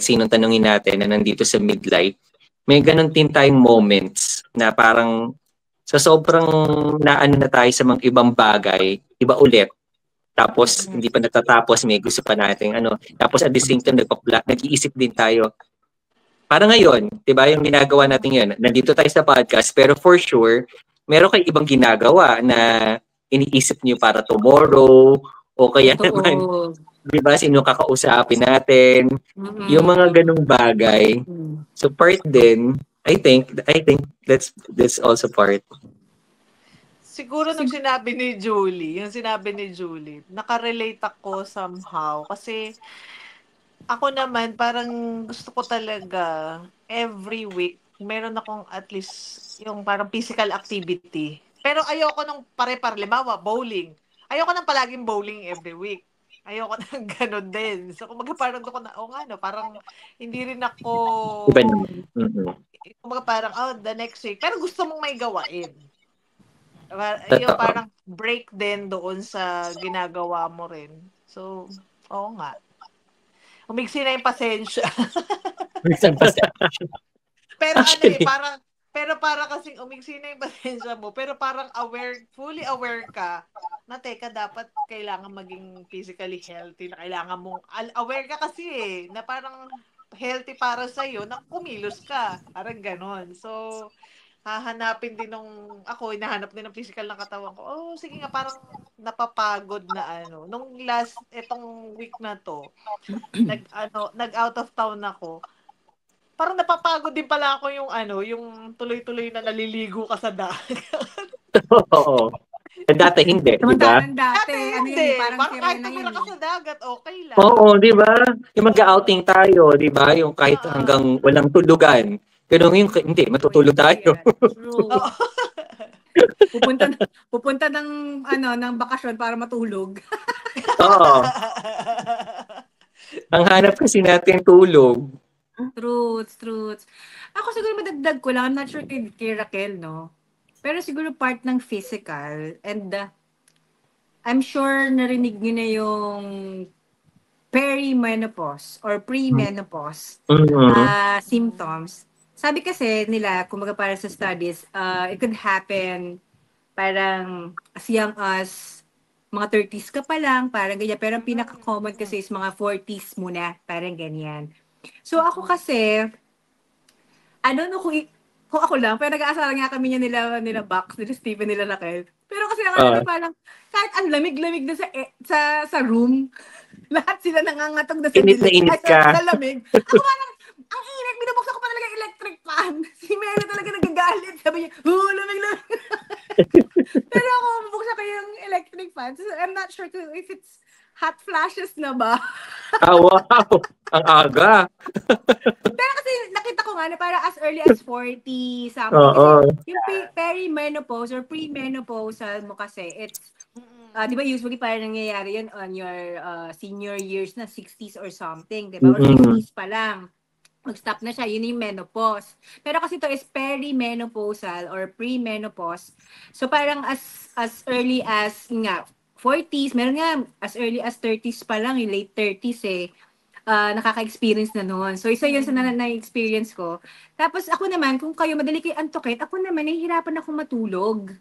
sinong tanungin natin na nandito sa midlife, may ganun din tayong moments na parang sa sobrang naano na tayo sa mga ibang bagay, iba ulit. Tapos, hindi pa natatapos, may gusto pa natin, Tapos, at the same time, nag-iisip din tayo. Para ngayon, di ba, yung ginagawa natin yun, nandito tayo sa podcast, pero for sure, meron kayo ibang ginagawa na iniisip niyo para tomorrow, o kaya naman, di ba, sino kakausapin natin, yung mga ganung bagay. So, part din, I think that's also part. Siguro nung sinabi ni Julie, nakarelate ako somehow. Kasi ako naman, parang gusto ko talaga every week, meron akong at least yung parang physical activity. Pero ayoko nung pare-parlimawa, bowling. Ayoko nang palaging bowling every week. Ayoko nang ganun din. So, kung parang doon ko na, parang hindi rin ako, Iba naman. parang, the next week. Pero gusto mong may gawain. Yung parang break din doon sa ginagawa mo rin. So, oo nga. Umigsi na yung pasensya. Umigsi na yung pasensya. Pero Actually, parang Pero para kasing umiksi na yung pasensya mo, pero parang fully aware ka na teka, dapat kailangan maging physically healthy, na kailangan mong, aware ka kasi na parang healthy para sa'yo, na kumilos ka. Parang ganon. So, hahanapin din hinahanap din ng physical na katawan ko. Oh, sige nga, parang napapagod na Nung etong week na to, nag out of town ako. Parang napapagod din pala ako yung tuloy-tuloy na naliligo ka sa dagat. Oo. Dati hindi, di ba? Samantalang dati, ano yan, Hindi. parang Parang kahit sirena tumira yan. ka sa dagat, okay lang. Oo, di ba? Yung mag-outing tayo, di ba? Yung kahit Oo. hanggang walang tulugan. Ganun yung, hindi, matutulog tayo. True. Oo. Pupunta ng bakasyon para matulog. Oo. Ang hanap kasi natin tulog. Truths. Ako siguro madagdag ko lang, I'm not sure kay Raquel, no? Pero siguro part ng physical, and I'm sure narinig niyo na yung perimenopause or pre-menopause symptoms. Sabi kasi nila, kumbaga para sa studies, it could happen parang as young as mga 30s ka pa lang, parang ganyan. Pero ang pinaka-common kasi is mga 40s muna, parang ganyan. So ako kasi, I don't know kung ako lang, pero nag-aasaran nga kami nila Bax, nila Steven, nila Raquel. Pero kasi ang parang, kahit ang lamig-lamig na sa room, lahat sila nangangatog na sa Init na init ka. Sa lamig. Ako parang, ang init, binubuksan ko pa talaga yung electric fan. Si Melo talaga nagagalit. Sabi niya, lamig-lamig. Pero ako, bubuksan ko yung electric fan. So I'm not sure if it's hot flashes na ba. Wow! Ang aga. Pero kasi nakita ko nga na para as early as 40 something. Kasi yung perimenopause or premenopausal mo kasi, it's, di ba usually parang nangyayari yan on your senior years na 60s or something, di ba? Or 50s pa lang. Mag-stop na siya, yun yung menopause. Pero kasi ito is perimenopausal or premenopause. So parang as early as nga 40s, meron nga as early as 30s pa lang, yung late 30s nakaka-experience na noon. So isa yun sa na-experience ko. Tapos ako naman, kung kayo madali kayo antukit, ako naman nahihirapan akong matulog.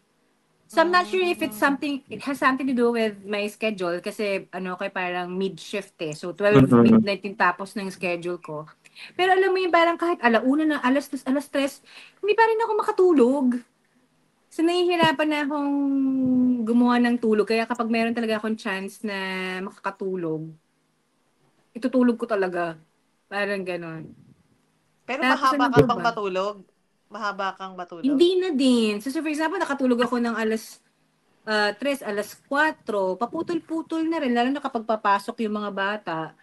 So I'm not sure if it has something to do with my schedule kasi kay parang mid-shift So 12 midnight yung tapos ng schedule ko. Pero alam mo yung parang kahit alauna na, alas 2, alas 3, hindi pa rin ako makatulog. So nahihirapan na akong gumawa ng tulog. Kaya kapag meron talaga akong chance na makakatulog, itutulog ko talaga. Parang ganon. Pero Tapos mahaba ano ka ba? bang matulog? Mahaba kang matulog? Hindi na din. So for example, nakatulog ako ng alas 3, alas 4, paputol-putol na rin, lalo na kapag papasok yung mga bata.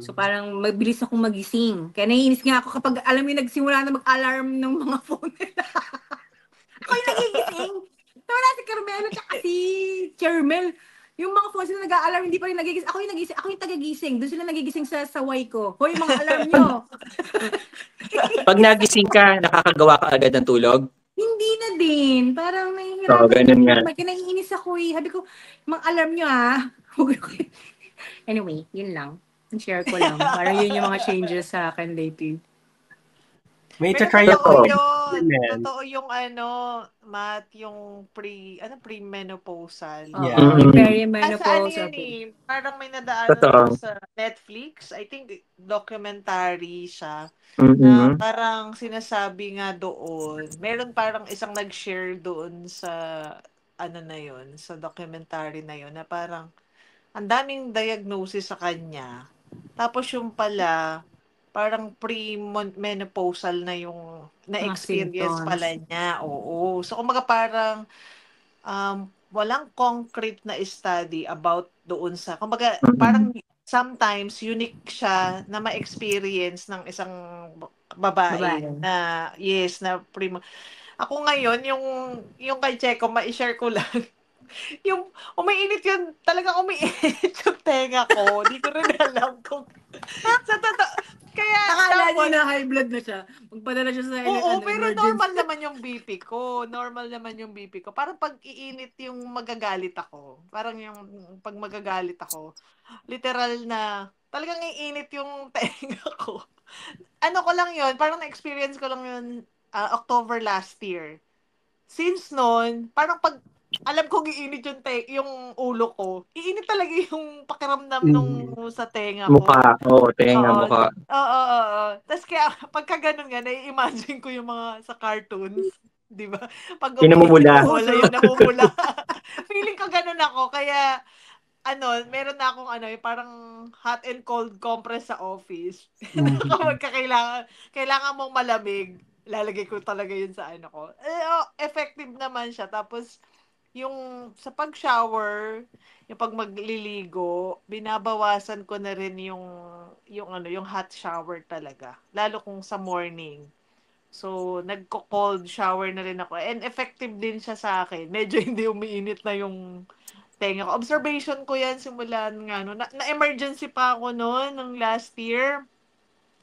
So parang mabilis akong magising. Kaya naiinis nga ako kapag alam mo nagsimula na mag-alarm ng mga phone nila. Ako yung nagigising. Wala si Carmelo tsaka si Chermel. Yung mga phones na nag-a-alarm, hindi pa rin nagigising. Ako yung nagising. Ako yung tagigising. Doon sila nagigising sa saway ko. Hoy, mga alarm nyo. Pag nagising ka, nakakagawa ka agad ng tulog? Hindi na din. Parang nahihirapan. Ganun nga. Naiinis ako eh. Sabi ko, mga alarm nyo Anyway, yun lang. Share ko lang. Parang yun yung mga changes sa akin lately. May Pero try totoo ko. yun. Totoo yung Matt, yung pre-menopausal. Yeah. Perimenopausal. Parang may nadaanan sa Netflix. I think documentary siya. Na parang sinasabi nga doon. Meron parang isang nag-share doon sa sa documentary na yun, na parang ang daming diagnosis sa kanya. Tapos yung pala, parang pre-menopausal na yung na-experience pala niya. Oo. So, kumbaga parang walang concrete na study about doon sa, kumbaga parang sometimes unique siya na ma-experience ng isang babae. Na, yes, na ako ngayon, yung kay Checo, ma-share ko lang. Yung umiinit yun, talagang umiinit yung tenga ko. Di ko rin alam kung sa totoo. Kaya akala niya na high blood na siya. Magpadala siya sa pero normal naman yung BP ko. Parang pag iinit yung magagalit ako. Parang yung pag magagalit ako, literal na talagang iinit yung tenga ko. Ko lang yun, parang na-experience ko lang yun October last year. Since noon, parang pag alam kong iinit yung ulo ko, iinit talaga yung pakiramdam nung sa tenga ko. Mukha. Oo, tenga, Oo. mukha. Oo. Tapos kaya, pagka ganun nga, nai-imagine ko yung mga sa cartoons. Di ba? Pag Pinamumula. wala yung namumula. Feeling ko ganun ako. Kaya, meron na akong yung parang hot and cold compress sa office. Kapag kailangan mong malamig, lalagay ko talaga yun sa ko. Effective naman siya. Tapos, yung sa pag-shower, yung pag magliligo, binabawasan ko na rin yung hot shower talaga. Lalo kung sa morning. So, nagko-cold shower na rin ako. And effective din siya sa akin. Medyo hindi umiinit na yung tenga ko. Observation ko yan simulan nga. Na-emergency pa ako noon, ng last year.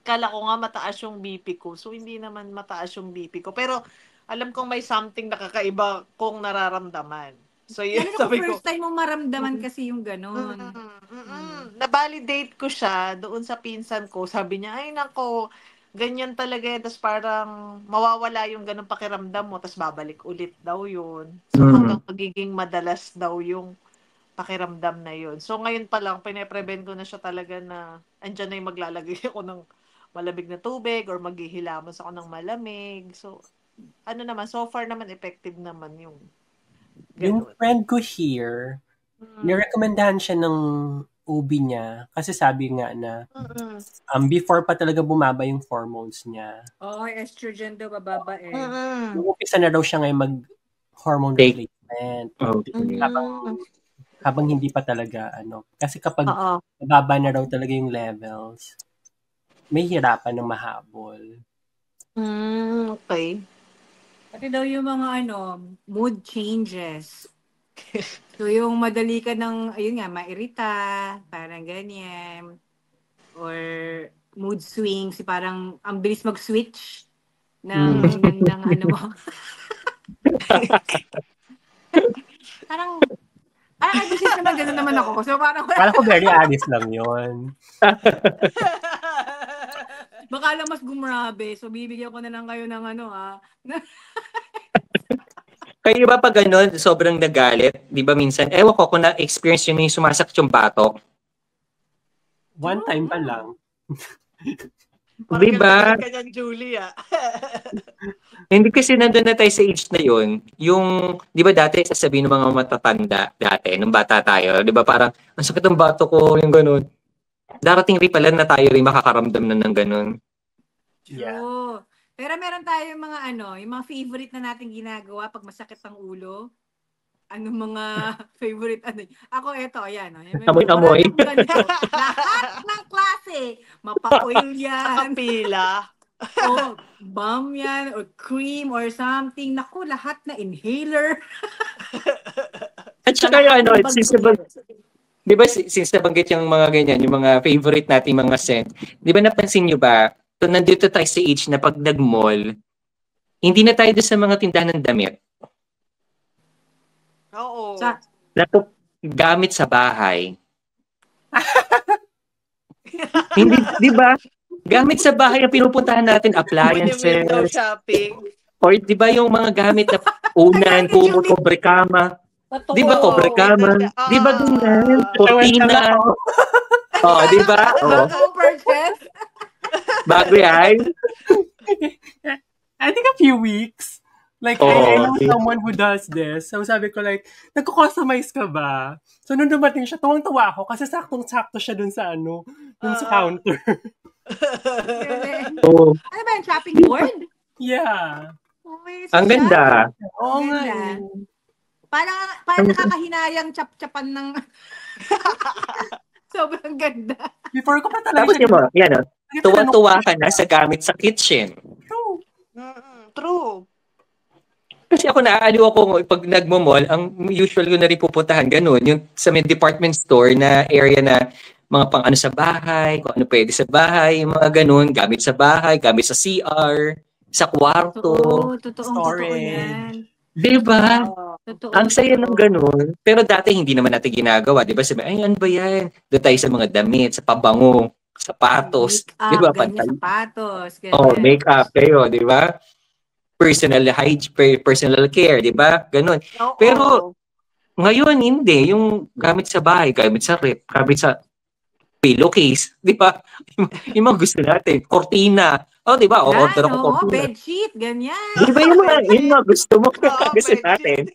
Kala ko nga mataas yung BP ko. So, hindi naman mataas yung BP ko. Pero, alam kong may something nakakaiba kong nararamdaman. So, yun, Lalo sabi kung ko, first time mong maramdaman kasi yung ganun. na-validate ko siya doon sa pinsan ko. Sabi niya, ay nako, ganyan talaga yan. Tapos parang mawawala yung ganun pakiramdam mo. Tapos babalik ulit daw yun. So, hanggang magiging madalas daw yung pakiramdam na yun. So, ngayon pa lang, pinaprevent ko na siya talaga na andyan na yung maglalagay ako ng malamig na tubig or maghihilamos ako ng malamig. So, so far naman, effective naman yung Yung ganun. friend ko here, nirekomendahan siya ng OB niya kasi sabi nga na before pa talaga bumaba yung hormones niya. Oo, estrogen daw bababa eh. Umpisa na daw siya ngayon mag-hormone replacement. Habang hindi pa talaga, Kasi kapag mababa na daw talaga yung levels, may hirapan na mahabol. Okay. Pati daw yung mga mood changes. So yung madali ka ayun nga, mairita, parang ganyan. Or mood swings, parang ang bilis mag-switch ng mo. parang kasi naman gano'n naman ako. So parang ko very honest lang yun. Baka lang mas gumrabe. So, bibigyan ko na lang kayo ng Kayo ba pag gano'n, sobrang nagalit? Di ba minsan, ewan ko kung na-experience yun yung sumasakit yung batok. One time pa lang. Di ba? Ganyan, Julia. Hindi kasi nandun na tayo sa age na yun. Yung, di ba dati, sasabihin ng mga matatanda dati, nung bata tayo, di ba parang, ang sakit ng batok ko, yung gano'n. Darating rin pala na tayo rin makakaramdam na ng gano'n. Yeah. True. Pero meron tayo yung mga yung mga favorite na nating ginagawa pag masakit ang ulo. Anong mga favorite Ako ayan. Amoy-amoy. Lahat ng klase. Mapa-oil yan. Kapila. O balm yan, or cream, or something. Naku, lahat na inhaler. At saka di ba, since nabanggit yung mga ganyan, yung mga favorite nating mga scent, di ba napansin nyo ba, nandito tayo sa age na pag nag-mall, hindi na tayo doon sa mga tindahan ng damit. Oo. Gamit sa bahay. Hindi, di ba? Gamit sa bahay ang pinupuntahan natin, appliances. Window shopping. Or di ba yung mga gamit na unan, kumot, kobre kama. Di ba kobre kama? Di ba ganyan? Cortina. Di ba? Bago yan. I think a few weeks. Like, I know someone who does this. So, sabi ko like, nagko-customize ka ba? So, nung dumating siya, tuwang-tuwa ako kasi saktong-sakto siya dun sa dun sa counter. Ano ba yung shopping board? Yeah. Ang ganda. Oo nga. Parang nakakahinayang chap-chapan ng sobrang ganda. Before ko pa talaga Tapos tuwa-tuwa ka na sa gamit sa kitchen. True. Kasi ako naaaliw ako pag nagmo-mall, ang usual ko na rin pupuntahan ganun, yung sa may department store na area na mga pang sa bahay, kung ano pwede sa bahay, yung mga ganun, gamit sa bahay, gamit sa CR, sa kwarto. Totoo yan. Diba? Ang saya ng ganun. Pero dati hindi naman natin ginagawa. Diba? Sabi, ay, ano ba yan? Doon tayo sa mga damit, sa pabango, sapatos. Make-up, diba? Sapatos. Make-up kayo, diba? personal care, di ba? Ganun. Oo. Pero ngayon, hindi. Yung gamit sa bahay, gamit sa rep, gamit sa pillowcase, di ba? Yung mga gusto natin. Cortina. Di ba? Order ako Oo, cortina. bedsheet, ganyan. Di ba yung mga gusto mo? Oo, Gusto natin.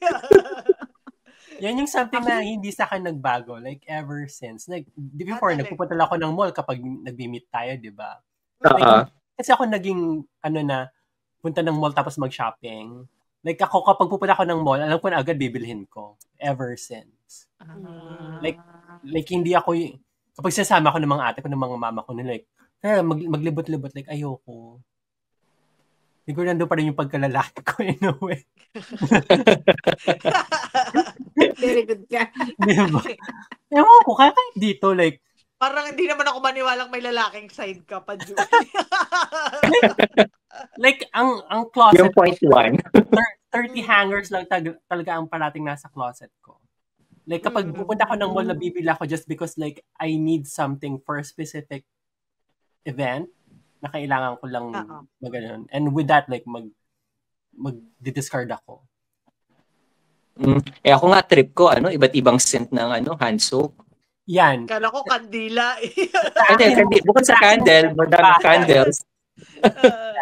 Yan yung something na hindi sa akin nagbago. Like, ever since. Like, before, talaga? nagpupunta lang ako ng mall kapag nag-meet tayo, di ba? Oo. Kasi ako naging, punta ng mall tapos mag-shopping. Like, ako, kapag pupunta ako ng mall, alam ko na agad bibilhin ko. Ever since. Like, hindi ako, kapag sasama ko ng mga ate ko, ng mga mama ko, like, maglibot-libot, like, ayoko. Siguro nandun pa rin yung pagkalalaki ko in a way. Very good ka. Diba? Ewan ko, kaya dito, like, Parang hindi naman ako maniwalang may lalaking side ka pa, Julie. like, ang closet, Yung point 1. 30 hangers lang talaga ang parating nasa closet ko. Like, kapag pupunta ako ng mall, nabibili ako just because, like, I need something for a specific event na kailangan ko lang maganon. And with that, like, mag-discard ako. Ako nga, trip ko, iba't ibang scent ng hand soap. Yan. Kala ko kandila. Hindi, bukod sa candle, madaming candles.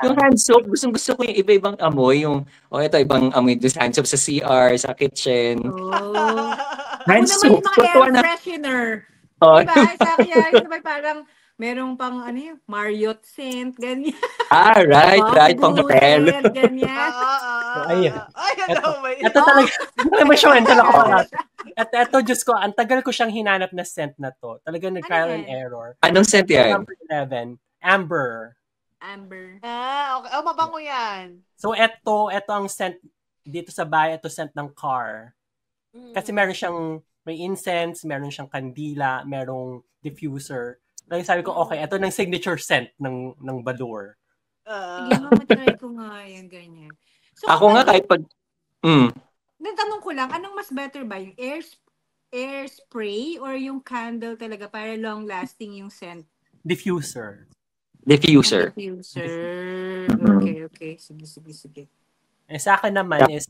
Yung hand soap, gusto ko yung iba-ibang amoy. Ito, ibang amoy doon sa hand soap sa CR, sa kitchen. Hand Ako naman soap. yung mga air freshener. Diba? Sa akin, sabay parang merong pang Marriott scent, ganyan. Right. Pang hotel. Scent, ganyan. Ito talaga, emotional ako pala. At ito, Diyos ko, ang tagal ko siyang hinanap na scent na to. Talagang nag-trial and error. Anong scent yan? Number 11, Amber. Okay. Mabango yan. So, ito ang scent dito sa bahay. Ito scent ng car. Kasi meron siyang, may incense, meron siyang kandila, merong diffuser. Like, sabi ko, okay, ito ng signature scent ng Balur. Sige, matry ko nga yan, ganyan. So, ako nga kahit pag... Natanong ko lang, anong mas better ba? Yung air spray or yung candle talaga para long-lasting yung scent? Diffuser. Diffuser. Okay. Sige. Sa akin naman is,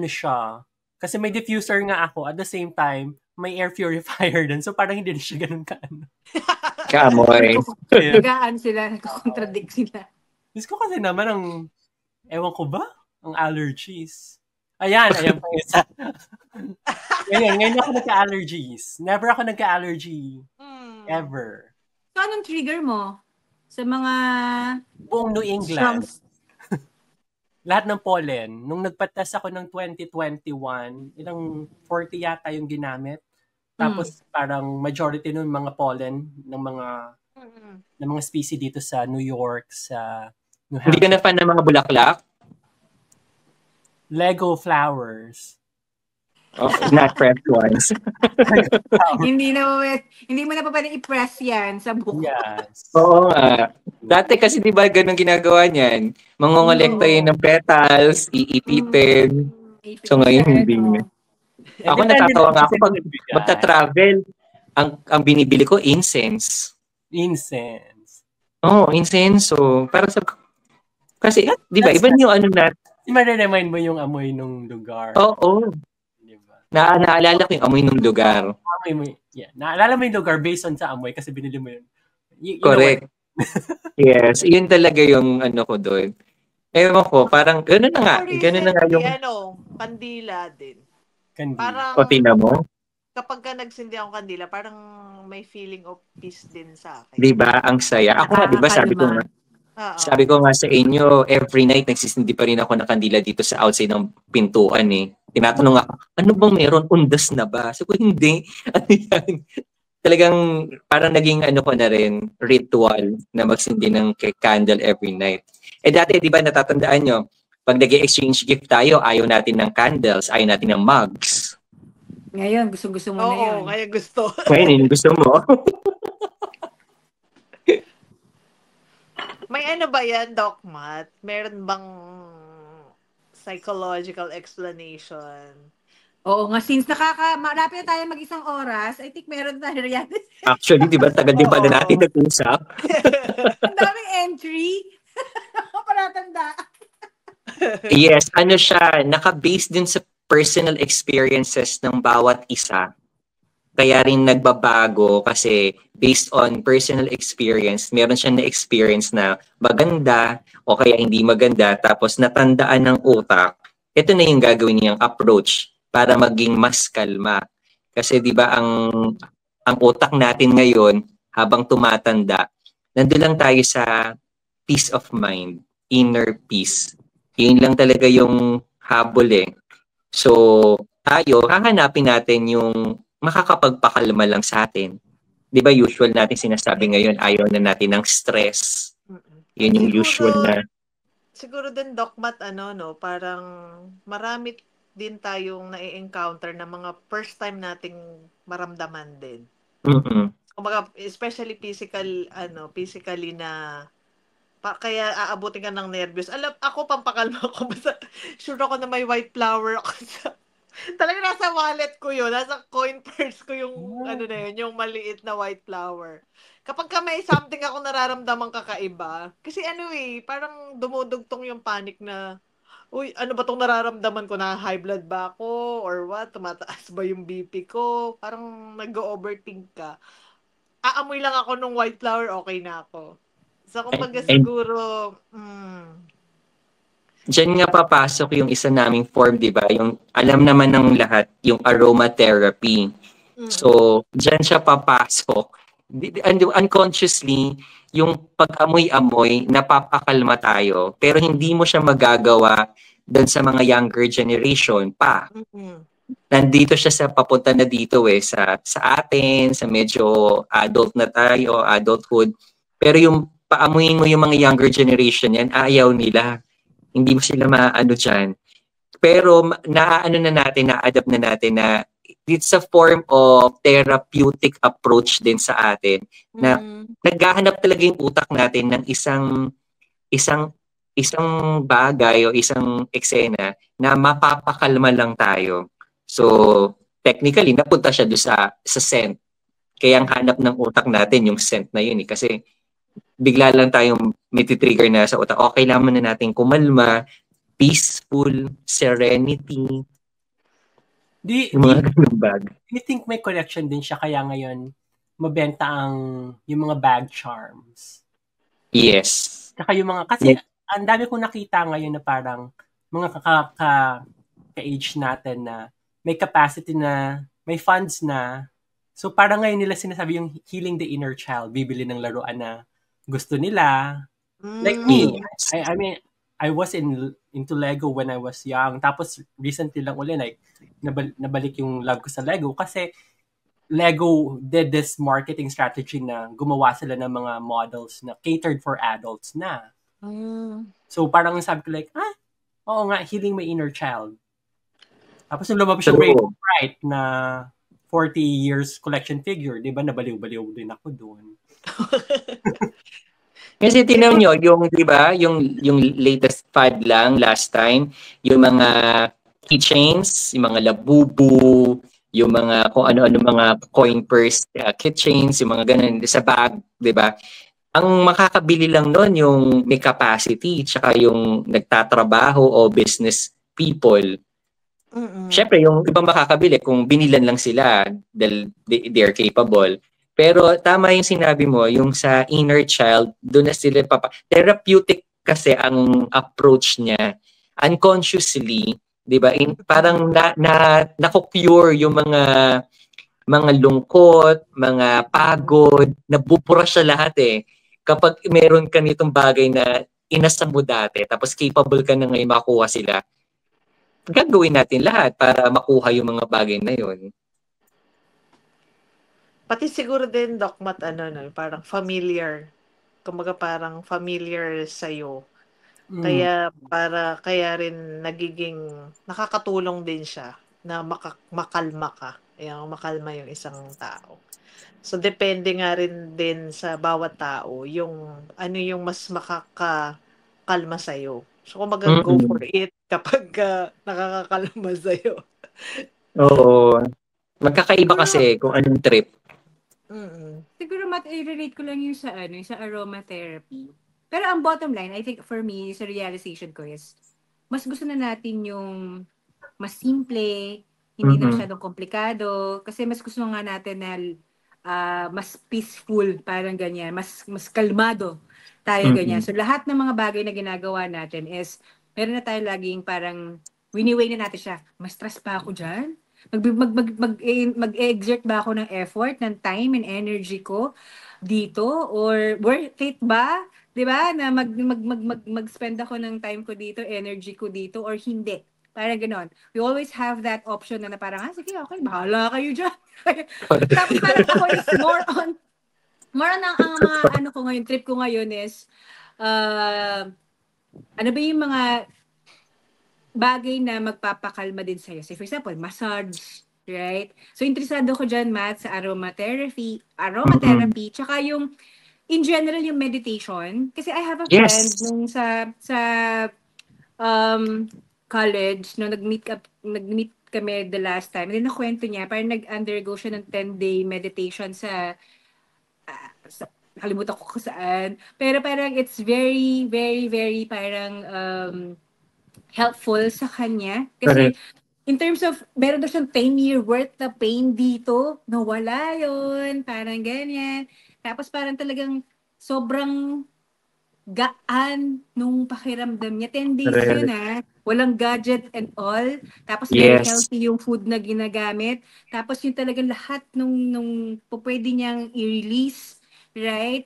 siya, kasi may diffuser nga ako, at the same time, may air purifier din. So, parang hindi siya ganun Kaamoy. Nagaan sila, nagko-contradict sila. Gusto ko kasi naman ewan ko ba? Ang allergies. Ayan pa isa. Ngayon ako nagka-allergies. Never ako nagka-allergy. Ever. So, anong trigger mo? Sa mga... Buong New England. Lahat ng pollen. Nung nagpa-test ako ng 2021, ilang 40 yata yung ginamit. Tapos parang majority nun mga pollen ng mga species dito sa New York, sa New Hampshire. Hindi ka na fan ng mga bulaklak? Lego flowers. Not fresh ones. Hindi mo na pa pwedeng i-press yan sa buko. Yes. Oo nga. Dati kasi di ba ganun ginagawa niyan? Mangongolekta yun ng petals, iipitin. So ngayon hindi na. Ako natatawa nga ako pag magta-travel. Ang binibili ko, incense. Incense. Incense. So, para sa... Kasi, di ba, iba yung natin. Ma-remind mo yung amoy nung lugar. Oo. Diba? Naalala ko yung amoy nung lugar. Naalala mo yung lugar based on sa amoy kasi binili mo yun. Correct. Yes. Yun talaga yung ko doon. Ewan ko, parang gano'n na nga. Gano'n na nga yung... Kandila din. Kandila. Parang... O, tingnan mo? Kapag ka nagsindi akong kandila, parang may feeling of peace din sa akin. Diba? Ang saya. Ako nga, diba, sabi ko nga sa inyo, every night nagsisindi pa rin ako ng kandila dito sa outside ng pintuan eh. Tinatanong ako, ano bang meron? Undas na ba? Sabi ko, hindi. Ano yan? Talagang parang naging ko na rin, ritual na magsindi ng candle every night. Dati, di ba, natatandaan nyo, pag nag-exchange gift tayo, ayaw natin ng candles, ayaw natin ng mugs. Ngayon, gusto mo na yun. Oo, ngayon gusto. Ngayon, yun gusto mo. May ba yan, Doc Matt? Meron bang psychological explanation? Oo nga, since malapit na tayo mag-isang oras, I think meron na yan. Actually, di ba, tagal din pala natin nag-usap. Ang daming entry. Paratanda. Yes, ano siya, naka-base din sa personal experiences ng bawat isa. Kaya rin nagbabago kasi based on personal experience, meron siyang na-experience na maganda o kaya hindi maganda, tapos natandaan ng utak, ito na yung gagawin niyang approach para maging mas kalma. Kasi 'di ba ang utak natin ngayon habang tumatanda, nandun lang tayo sa peace of mind, inner peace. Yun lang talaga yung habol eh. So, tayo, hahanapin natin yung makakapagpakalma lang sa atin. 'Di ba usual natin sinasabi ngayon, ayaw na natin ng stress. Mm. Yun yung usual na. Siguro din, Doc Matt, no, parang marami din tayong na-encounter na mga first time nating maramdaman din. Mm-mm. Kumbaga, especially physically na kaya aabutin ka ng nervyos. Alam, ako pampakalma ko. Basta sure ako na may white flower ako sa... Talaga nasa wallet ko yun. Nasa coin purse ko yung, ano na yun, yung maliit na white flower. Kapag ka may something ako nararamdamang kakaiba, kasi parang dumudugtong yung panic na, uy, ano ba tong nararamdaman ko? Na high blood ba ako? Or what? Tumataas ba yung BP ko? Parang nag-overthink ka. Aamoy lang ako nung white flower, okay na ako. So, kumbaga And siguro, dyan nga papasok yung isa naming form, di ba? Yung alam naman ng lahat, yung aromatherapy. So, dyan siya papasok. Unconsciously, yung pag-amoy-amoy, napapakalma tayo. Pero hindi mo siya magagawa doon sa mga younger generation pa. Nandito siya sa papunta na dito sa atin, sa medyo adult na tayo, adulthood. Pero yung paamuyin mo yung mga younger generation yan, ayaw nila. Hindi mo sila maaano dyan. Pero na-adapt na natin na it's a form of therapeutic approach din sa atin na naghahanap talaga yung utak natin ng isang bagay o isang eksena na mapapakalma lang tayo. So, technically, napunta siya doon sa scent. Kaya ang hanap ng utak natin yung scent na yun eh. Kasi bigla lang tayong may-trigger na sa utak. Okay, kailangan na natin kumalma, peaceful, serenity. Yung mga ganung bag. Do you think may connection din siya kaya ngayon mabenta yung mga bag charms? Yes. Saka yung mga, kasi ang dami kong nakita ngayon na parang mga ka-age natin na may capacity na, may funds na. So parang ngayon nila sinasabi yung healing the inner child, bibili ng laruan na gusto nila. Like me, I mean, I was into Lego when I was young. Tapos recently lang uli, like, nabalik yung love ko sa Lego kasi Lego did this marketing strategy na gumawa sila ng mga models na catered for adults na. So parang sabi ko like, oo nga, healing my inner child. Tapos nung lumabas yung Rainbow Bright na 40 years collection figure, di ba, nabaliw-baliw din ako doon. Kasi tinaw nyo, yung, di ba, yung latest fad lang last time, yung mga keychains, yung mga labubu, yung mga kung ano-ano mga coin purse keychains, yung mga ganun sa bag, di ba? Ang makakabili lang noon yung may capacity, tsaka yung nagtatrabaho o business people. Syempre, yung ibang makakabili kung binilan lang sila dahil they're capable. Pero tama yung sinabi mo, yung sa inner child, doon na sila therapeutic kasi ang approach niya. Unconsciously, 'di ba? Parang nako-cure yung mga lungkot, mga pagod, nabubura siya lahat eh. Kapag meron ka nitong bagay na inasam mo dati, tapos capable ka na ngayon makuha sila, gagawin natin lahat para makuha yung mga bagay na yun. Pati siguro din, Doc Matt, parang familiar. Kumbaga parang familiar sa'yo. Kaya rin nagiging nakakatulong din siya na makalma ka. Makalma yung isang tao. So, depende nga rin din sa bawat tao yung ano yung mas makakakalma sa'yo. So, kumbaga go for it kapag nakakakalma sa'yo. Oo. Magkakaiba kasi kung anong trip. Siguro i-relate ko lang yung sa aromatherapy. Pero ang bottom line, I think for me, sa realization ko is, mas gusto na natin yung mas simple, hindi na Mm-mm. masyadong komplikado. Kasi mas gusto nga natin na mas peaceful, parang ganyan. Mas kalmado tayo ganyan. Mm-mm. So lahat ng mga bagay na ginagawa natin is, meron na tayo laging parang, wini-weigh na natin siya. Mas stress pa ako dyan? Mag-exert ba ako ng effort, ng time and energy ko dito? Or worth it ba? 'Di ba? Na mag-spend ako ng time ko dito, energy ko dito or hindi. Parang gano'n. We always have that option na parang, sige, okay, bahala kayo dyan. Tapos parang ako is more on ang mga ano ko ngayon, trip ko ngayon is, ano ba yung mga bagay na magpapakalma din sa'yo. So, for example, massage, right? So, interesado ko dyan, Matt, sa Mm-mm. aromatherapy, tsaka yung, in general, yung meditation. Kasi I have a friend Yes. nung sa college, no, nag-meet kami the last time. And then, nakwento niya, parang nag-undergo siya ng 10-day meditation nakalimutan ko kung saan. Pero parang it's very, very, very parang helpful sa kanya. Kasi Correct. in terms of, meron daw siyang 10-year worth na pain dito. Nawala yun. Parang ganyan. Tapos parang talagang sobrang gaan nung pakiramdam niya. 10 days yun Correct. Walang gadget and all. Tapos very Yes. healthy yung food na ginagamit. Tapos yung talagang lahat nung pwede niyang i-release. Right?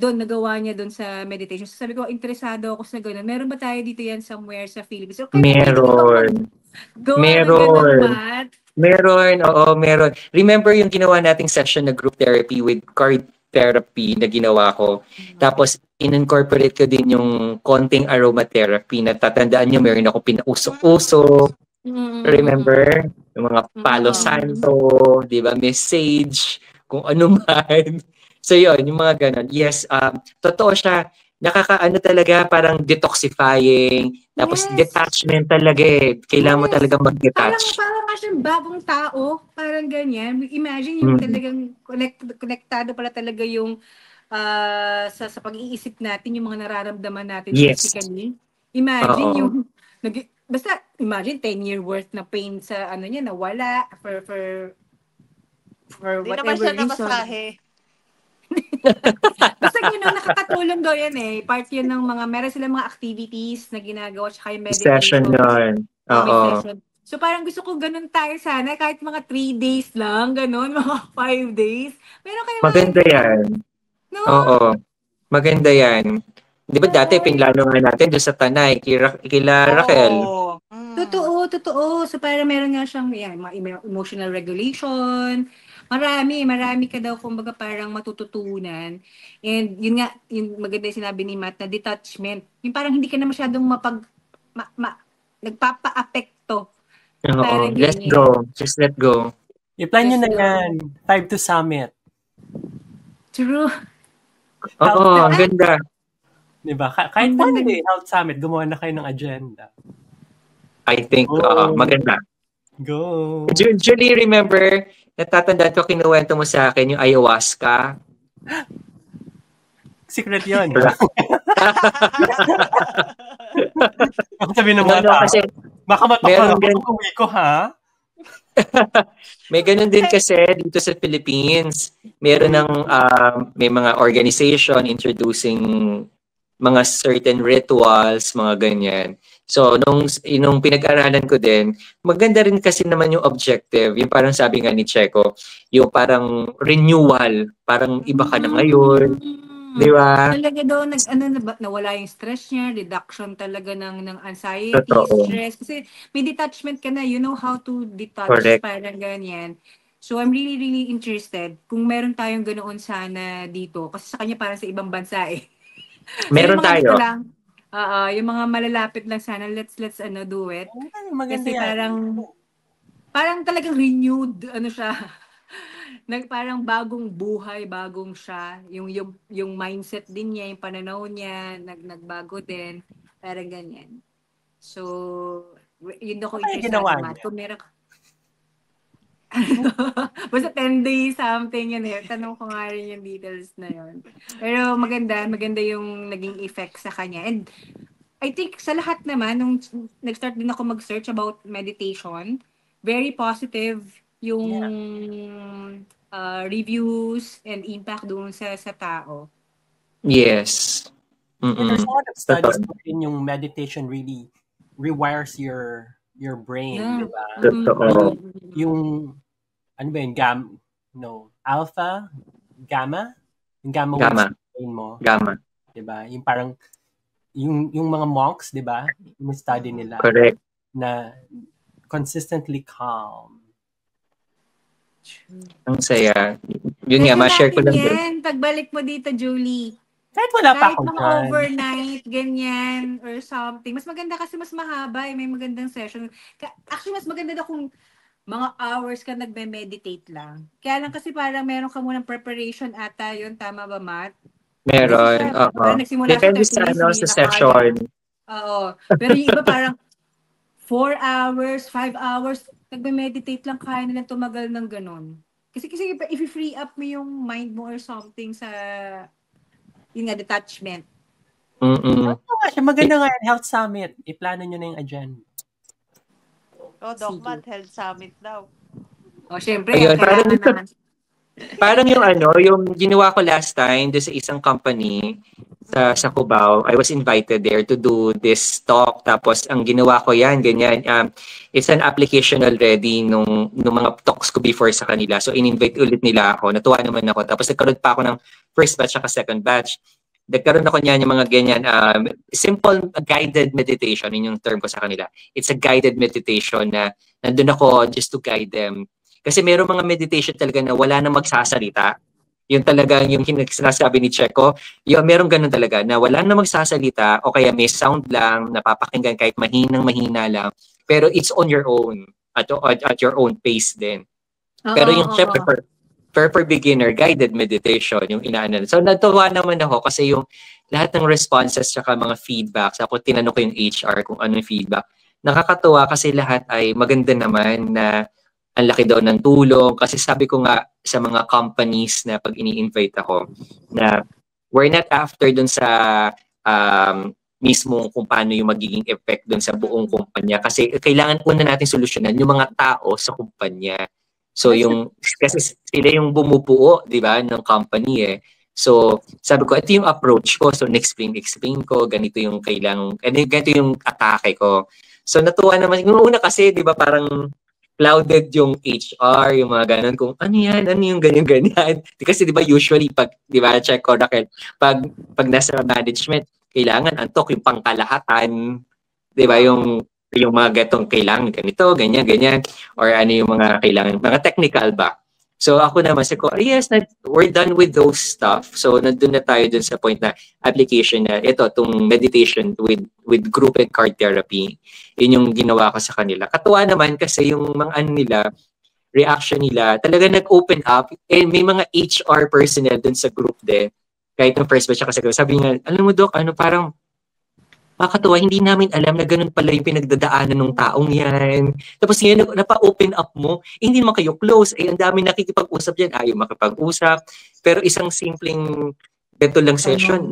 Doon nagawa niya doon sa meditation. So sabi ko, interesado ako sa ganun. Meron ba tayo dito yan somewhere sa Philippines? So kaya pwede ikaw Meron. mag-go ng ganun, Meron. Matt. Meron, oo, meron. Remember yung ginawa nating session na group therapy with card therapy na ginawa ko. Tapos, in-incorporate ko din yung konting aromatherapy na tatandaan nyo, meron ako pinausok-usok. Remember? Yung mga Palo Santo, di ba? May sage, kung ano man. So, yun, yung mga ganon. Yes, totoo siya. Nakakaano talaga, parang detoxifying. Tapos, Yes. detachment talaga eh. Kailangan mo Yes. talaga Parang mag-detach. nga siyang bagong tao. Parang ganyan. Imagine yung talagang konektado pala talaga yung sa pag-iisip natin, yung mga nararamdaman natin Yes. physically. Imagine Oo. yung basta imagine 10-year worth na pain sa ano niya nawala for Hindi naman whatever siya reason. namasahe. Basta gano'n, nakakatulong daw yan eh. Part yun ng meron silang mga activities na ginagawa, tsaka yung Session meditation. nun. May Oo. session. So parang gusto ko ganun tayo sana, kahit mga 3 days lang, ganun, mga 5 days. Meron kayo mga Maganda ganun, yan. no? Oo. Maganda yan. Di ba dati, Oo. pinlano nga natin doon sa Tanay, kila Raquel. Oo. Totoo. So parang meron nga siyang mga emotional regulation. Marami ka daw kumbaga parang matututunan. And yun nga, yung maganda yung sinabi ni Matt na detachment. Yung parang hindi ka na masyadong nagpapa-apekto. Oo. Parang Let ganyan. go. Just let go. I-plan nyo Just na go. yan. 5 to Summit. True. Oo, ang ganda. Diba? Kahit Ang one ganda. day, Health Summit, gumawa na kayo ng agenda. I think, maganda. Go! Julie, remember, natatandaan ko, kinuwento mo sa akin yung ayahuasca. Secret yun. Wala. Ako sabi ng mga tao, Kasi, baka matakal meron ako din, pag uwi ko, ha? may ganun din kasi dito sa Philippines. Meron ng, may mga organization introducing mga certain rituals, mga ganyan. So, nung pinag-aralan ko din, maganda rin kasi naman yung objective. Yung parang sabi nga ni Checo, yung parang renewal, parang iba ka na ngayon. Di ba? Talaga daw, nawala yung stress niya, reduction talaga ng anxiety, Totoo. stress. Kasi may detachment ka na, you know how to detach, Correct. parang ganyan. So, I'm really, really interested kung meron tayong ganoon sana dito. Kasi sa kanya parang sa ibang bansa eh. Meron yung mga tayo. dito lang, yung mga malalapit lang sana, let's do it. Maganda Kasi yan. parang talagang renewed, siya. Parang bagong buhay, bagong siya. Yung mindset din niya, yung pananaw niya, nagbago din. Parang ganyan. So, yun ako Ano yung interesado, ginawa Matt. niya? Kung meron ka. Basta 10 days something yun eh. Tanong ko nga rin yung details na yun. Pero maganda yung naging effect sa kanya. And I think sa lahat naman, nung nag-start din ako mag-search about meditation, very positive yung reviews and impact doon sa tao. Yes. Yeah, there's a lot of studies Totoo. wherein yung meditation really rewires your brain, Yeah. di ba? Totoo. Yung ano ba yun, alpha, gamma? Yung gamma Gamma. waves sa brain mo, Gamma. di ba? Yung parang yung mga monks, di ba? Yung study nila Correct. na consistently calm. Ang saya. Yun nga, Session ma-share ko natin lang din. yan. Pagbalik mo dito, Julie. Kahit wala pa Kahit ako mga dyan. overnight, ganyan, or something. Mas maganda kasi mas mahaba, may magandang session. Actually, mas maganda daw kung mga hours ka nagme-meditate lang. Kaya lang kasi parang meron ka munang preparation ata yun. Tama ba, Matt? Meron. Kasi siya, Oo. parang nagsimula sa Depende 30 sa, minutes, ano, hindi sa na session. kaya. Oo. Pero yung iba parang 4 hours, 5 hours, nagme-meditate lang, kaya nilang tumagal ng ganun. Kasi if free up mo yung mind mo or something sa, yun nga, detachment. Maganda nga yan, Health Summit. Iplano nyo na yung agenda. Doc Matt, Health Summit daw. O, syempre, Ayun, kailangan naman. Parang yung yung ginawa ko last time doon sa isang company sa Cubao, I was invited there to do this talk. Tapos ang ginawa ko yan, ganyan. It's an application already nung mga talks ko before sa kanila. So in-invite ulit nila ako. Natuwa naman ako. Tapos nagkaroon pa ako ng first batch at second batch. Nagkaroon ako niyan yung mga ganyan, simple guided meditation, yun yung term ko sa kanila. It's a guided meditation na nandun ako just to guide them. Kasi mayroong mga meditation talaga na wala nang magsasalita. Yun talaga yung sinasabi ni Checo. Yung merong ganun talaga na wala nang magsasalita o kaya may sound lang, napapakinggan kahit mahina lang. Pero it's on your own, at your own pace din. Pero yung syempre for beginner, guided meditation, yung inaano. So natuwa naman ako kasi yung lahat ng responses tsaka mga feedbacks, ako tinanong ko yung HR kung ano yung feedback. Nakakatuwa kasi lahat ay maganda naman na ang laki daw ng tulong. Kasi sabi ko nga sa mga companies na pag ini-invite ako, na we're not after dun sa mismo kung paano yung magiging effect dun sa buong kumpanya. Kasi kailangan una natin solusyonan yung mga tao sa kumpanya. So kasi sila yung bumubuo, di ba, ng company eh. So, sabi ko, ito yung approach ko. So, explain ko, ganito yung ganito yung atake ko. So, natuwa naman. Yung una kasi, di ba, parang clouded yung HR, yung mga ganun, kung ano yung ganyan. Kasi di ba usually, di ba, check ko, pag nasa management, kailangan antok yung pangkalahatan, di ba, yung mga gatong kailangan ganito, ganyan, or ano yung mga kailangan, mga technical ba. So ako naman, yes, we're done with those stuff. So nandun na tayo dun sa point na application na ito, itong meditation with group and card therapy. Yun yung ginawa ko sa kanila. Katuwa naman kasi yung mga reaction nila, talaga nag-open up. May mga HR personnel dun sa group din. Kahit yung first batch, sabi nga, alam mo Doc, parang makakatuwa, hindi namin alam na ganun pala yung pinagdadaanan ng taong yan. Tapos ngayon, napa-open up mo, hindi naman kayo close. Ang dami nakikipag-usap dyan, ayaw makipag-usap. Pero isang simpleng ito lang session,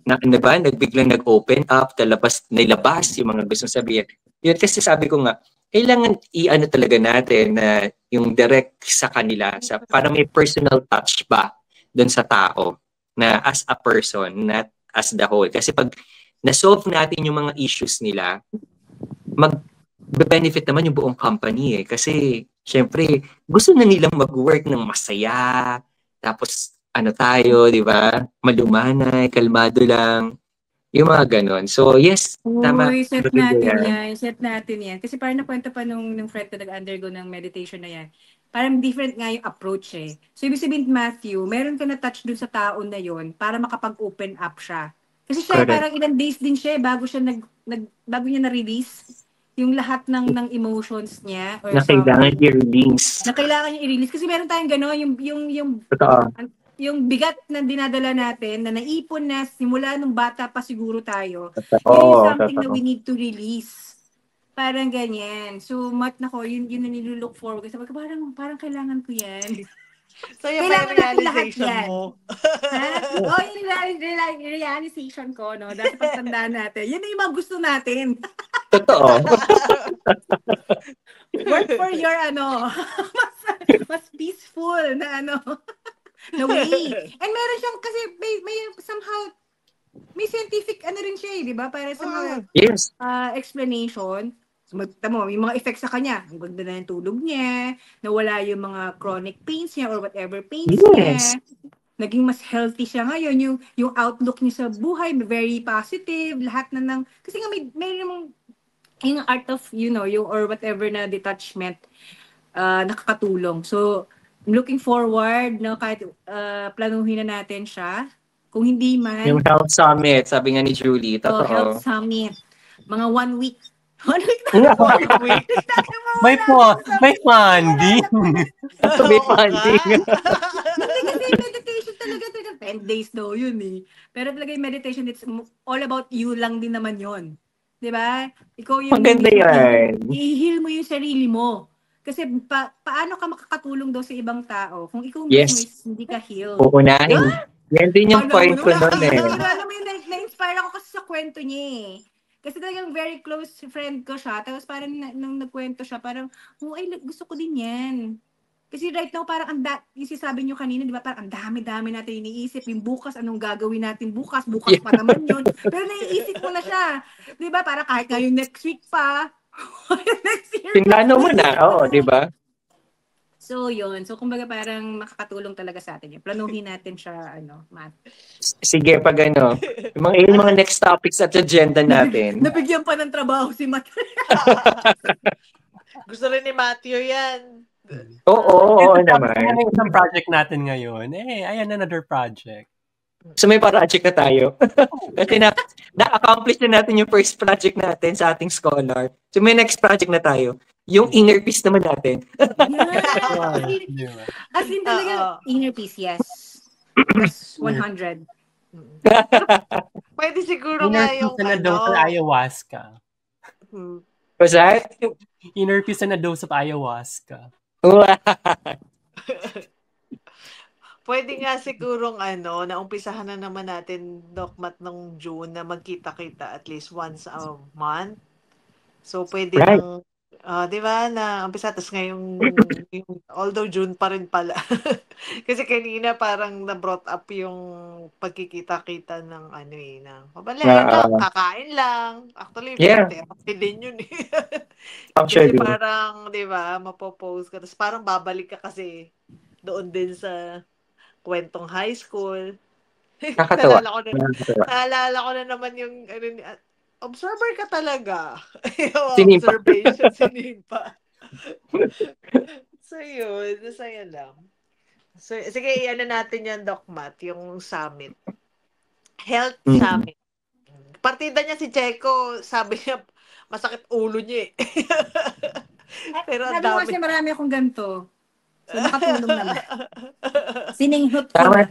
nagbiglang nag-open up, nilabas yung mga gustong sabihin. Yun kasi sabi ko nga, kailangan i-ano talaga natin na yung direct sa kanila, para may personal touch ba dun sa tao, na as a person, not as the whole. Kasi pag na-solve natin yung mga issues nila, mag-benefit naman yung buong company eh. Kasi, syempre, gusto na nilang mag-work ng masaya, tapos, tayo, di ba? Malumanay, kalmado lang. Yung mga ganon. So, yes, tama. Set natin yan. Kasi parang nakwento pa nung friend ko nag-undergo ng meditation na yan. Parang different nga yung approach eh. So, ibig sabihin, Matthew, meron ka na touch dun sa tao na yon para makapag-open up siya. Kasi siya parang ilang days din siya bago siya bago niya na-release yung lahat ng emotions niya or na kailangan i-release. Na kailangan niya i-release kasi meron tayong gano'n yung bigat na dinadala natin na naipon na simula nung bata pa siguro tayo. Yun yung something na we need to release. Parang ganyan. So, yun na nilulook forward. Kasi parang kailangan ko yan. So, yung Kailangan natin lahat realization yan. mo. Ha? Oh, yung realization ko, no? Dahil sa pagtandaan natin. Yun yung mga gusto natin. Totoo. Work for your, mas peaceful na, na way. And meron siyang, kasi may somehow, may scientific, rin siya di ba? Para somehow, Yes. explanation. So, mo, may mga effects sa kanya. Ang ganda na yung tulog niya, nawala yung mga chronic pains niya or whatever pains niya. Naging mas healthy siya ngayon. Yung outlook niya sa buhay, very positive. Lahat na kasi nga may yung art of, yung or whatever na detachment, nakakatulong. So, I'm looking forward, kahit planuhin na natin siya. Kung hindi man. Yung Health Summit, sabi nga ni Julie. Totoo. Health Summit. Mga 1 week. 1 week na. 1 week. May funding. May funding. Kasi meditation talaga 10 days daw yun eh. Pero talaga yung meditation, it's all about you lang din naman yun. Diba? Ikaw yung maganda yan. i-heal mo yung sarili mo. Kasi paano ka makakatulong daw sa ibang tao kung ikaw mismo hindi ka heal? Uunahin. Yan din yung point ko nun eh. Alam mo yun, na-inspire ako kasi sa kwento niya eh. Kasi talagang very close friend ko siya. Tapos parang nung nagkwento siya, parang, gusto ko din yan. Kasi right now, parang yung sinasabi nyo kanina, di ba, parang ang dami-dami natin iniisip. Yung bukas, anong gagawin natin bukas? Bukas pa naman yun. Pero naiisip mo na siya. Di ba, parang kahit ngayong next week pa, next year. Tingnan mo na, di ba? So, yun. So, kumbaga parang makakatulong talaga sa atin yun. Planuhin natin siya, Matt. Sige, pag yung mga next topics at agenda natin. Nabigyan pa ng trabaho si Matt. Gusto rin ni Matthew yan. Oo naman. Yung isang project natin ngayon. Ayan, another project. So may project na tayo. Kasi na-accomplish na natin yung first project natin sa ating scholar. So may next project na tayo. Yung inner peace naman natin. As in talaga, inner peace, yes. Plus 100. Pwede siguro nga yung Inner peace na dose of ayahuasca. Was that? Inner peace na dose of ayahuasca. Pwede nga sigurong naumpisahan na naman natin, Doc Matt, ng June na magkita-kita at least once a month. So, pwede lang, di ba, na umpisa. Tapos ngayong, although June pa rin pala. Kasi kanina parang na-brought up yung pagkikita-kita ng kakain lang. Actually, therapy din yun eh. Kasi parang, di ba, mapopost ka. Tapos parang babalik ka kasi doon din sa kwentong high school. Nakakatawa. Naalala ko na naman yung observer ka talaga. Sinipa. Observation, sinipa. So yun, saya lang. So, sige, natin yan, Doc Matt, yung summit. Health Summit. Partida niya si Checo, sabi niya, masakit ulo niya eh. Pero sabi ko kasi marami akong ganito. So, nakatulong naman. Sininghot ko. Tama.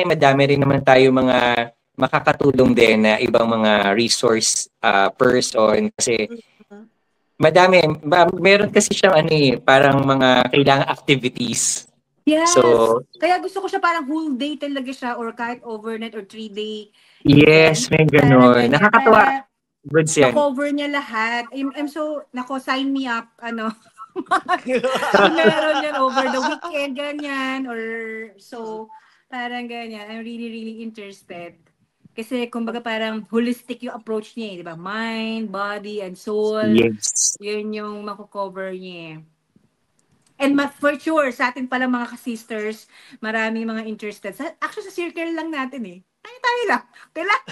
Madami rin naman tayo mga makakatulong din na ibang mga resource person. Kasi madami. Meron kasi siyang parang mga kailangang activities. Yes. So, kaya gusto ko siya parang whole day talaga siya or kahit overnight or 3-day. Yes, may gano'n. Nakakatawa. Good siya. Na-cover niya lahat. I'm so, sign me up, meron yan over the weekend, ganyan, or so, parang ganyan. I'm really, really interested. Kasi, kumbaga, parang holistic yung approach niya, di ba? Mind, body, and soul. Yes. Yun yung mako-cover niya. And for sure, sa atin pala mga ka-sisters, maraming mga interested. Actually, sa circle lang natin eh. Tayo lang. Kailangan.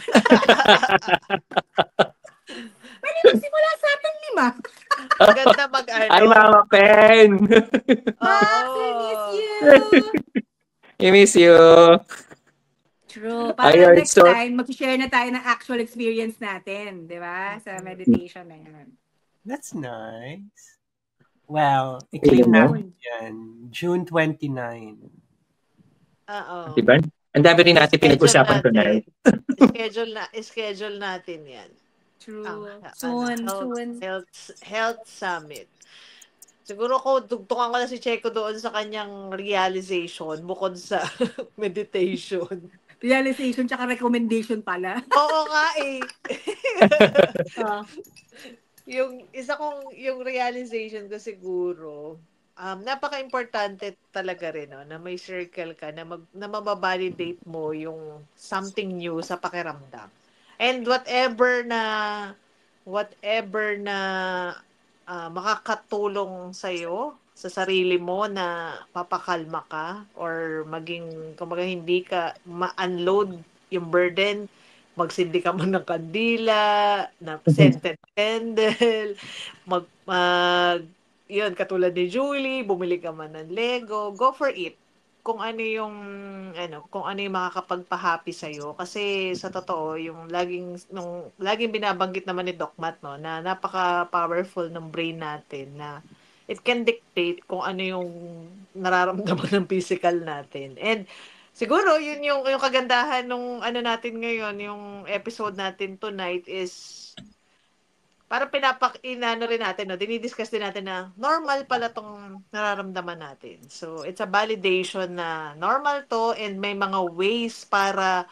Pwede magsimula sa atin 5. Ang ganda Ay, Mama Pen! Max, I miss you! I miss you! True. Para next time, mag-share na tayo ng actual experience natin. Di ba? Sa meditation na yun. That's nice. Well, i-claim natin yan. June 29. Diba? Ang dami rin natin pinag-usapan tonight. Schedule natin yan. True. Soon. Health Summit. Siguro ko, tugtungan ko na si Checo doon sa kanyang realization bukod sa meditation. Realization tsaka recommendation pala. Oo nga eh. Ah. Yung realization ko siguro, napaka-importante talaga rin, no, na may circle ka na mababalidate mo yung something new sa pakiramdam. And whatever na makakatulong sa'yo, sa sarili mo na papakalma ka or maging, kumbaga hindi ka ma-unload yung burden, magsindi ka man ng kandila, na scented candle, yun, katulad ni Julie, bumili ka man ng Lego, go for it. Kung ano yung makakapagpa-happy sa iyo, kasi sa totoo yung laging binabanggit naman ni Doc Matt, no, na napaka-powerful ng brain natin, na it can dictate kung ano yung nararamdaman ng physical natin. And siguro yun yung kagandahan nung ano natin ngayon, yung episode natin tonight is para inano rin natin, no, dinidiscuss din natin na normal pala tong nararamdaman natin. So, it's a validation na normal to, and may mga ways para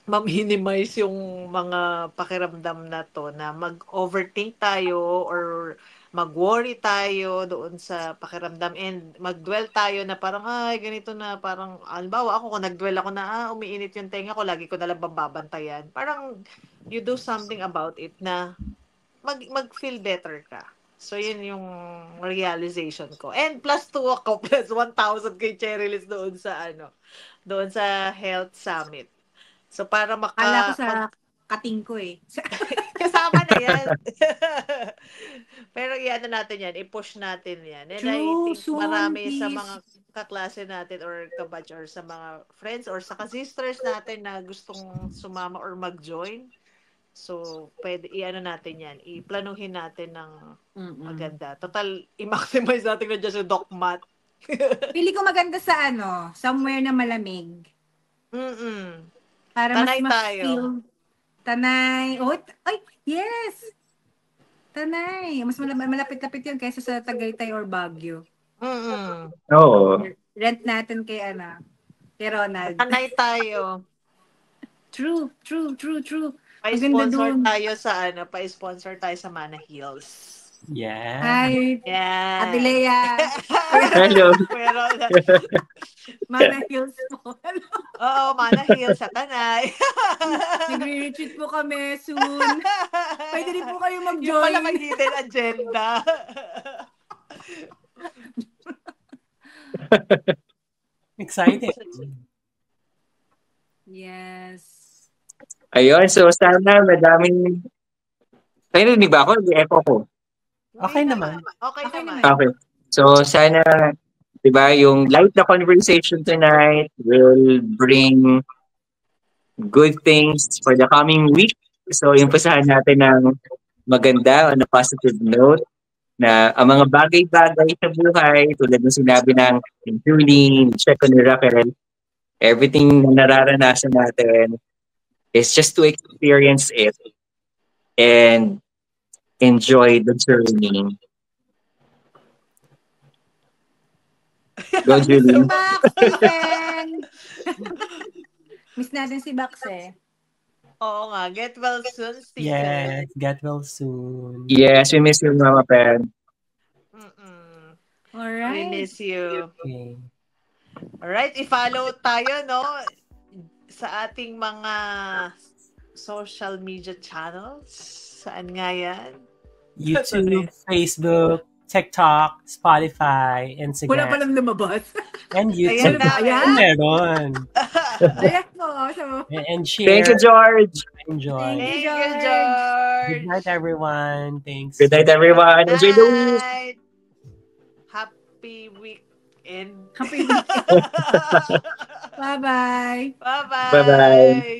ma-minimize yung mga pakiramdam na to, na mag-overthink tayo or mag-worry tayo doon sa pakiramdam, and mag-dwell tayo na parang, ay, ganito na, parang, halimbawa ako, kung nag-dwell ako na, umiinit yung tenga ko, lagi ko nalang babantayan. Parang, you do something about it na mag-feel better ka. So, yun yung realization ko. And plus 2 ako, plus 1,000 kay Cherry Liz doon sa Health Summit. So, para Kala ko sa kating ko eh. kasama na yan. Pero iyan natin yan, i-push natin yan. And I think Soon, marami please. sa mga kaklase natin or kabatch or sa mga friends or sa ka-sisters natin na gustong sumama or mag-join. So, pwede, natin yan. I-planuhin natin ng maganda. Total, i-maximize natin na dyan sa Doc Matt. Pili ko maganda sa somewhere na malamig. Para Tanay mas tayo. feel. Tanay. Oh, ay, yes! Tanay. Mas malapit-lapit yun kaysa sa Tagaytay or Baguio. Oo. Rent natin kay Ronald. Tanay tayo. True. Pa-sponsor tayo pa-sponsor tayo sa Mana Hills. Yeah. Hi, Yeah. Ate Lea. Hello. Pero, Mana Hills po. oo, Mana Hills sa Tanay. Nagre-retreat po kami soon. Pwede rin po kayo Yung pala mag-join. may hidden agenda. Excited. Yes. Ayun, so sana madaming... Ay, narinig ba ako? Echo ko. Okay naman. Okay Okay naman. naman. Okay. So sana, di ba, yung light na conversation tonight will bring good things for the coming week. So, impusahan natin ng maganda on a positive note na ang mga bagay-bagay sa buhay, tulad ng sinabi ng Julie, Checo ni Raquel, everything na nararanasan natin is just to experience it and enjoy the journey. Go, Julie. Bax, Stephen! Miss natin si Bax eh. Oo nga. Get well soon, Stephen. Yes, get well soon. Yes, we miss you, Mama Pen. We Alright. miss you. Okay. Alright, i-follow tayo, no? Sa ating mga social media channels. Saan nga yan? YouTube, Facebook, TikTok, Spotify, Wala Instagram, palang lumabas. and YouTube. Ayan na. Meron. Ayan po. So, And share. Thank you, George. Enjoy. Thank you, George. George. Good night, everyone. Thanks. Good night, everyone. Enjoy the week. Night. Happy weekend. happy. Bye-bye. Bye-bye. Bye-bye.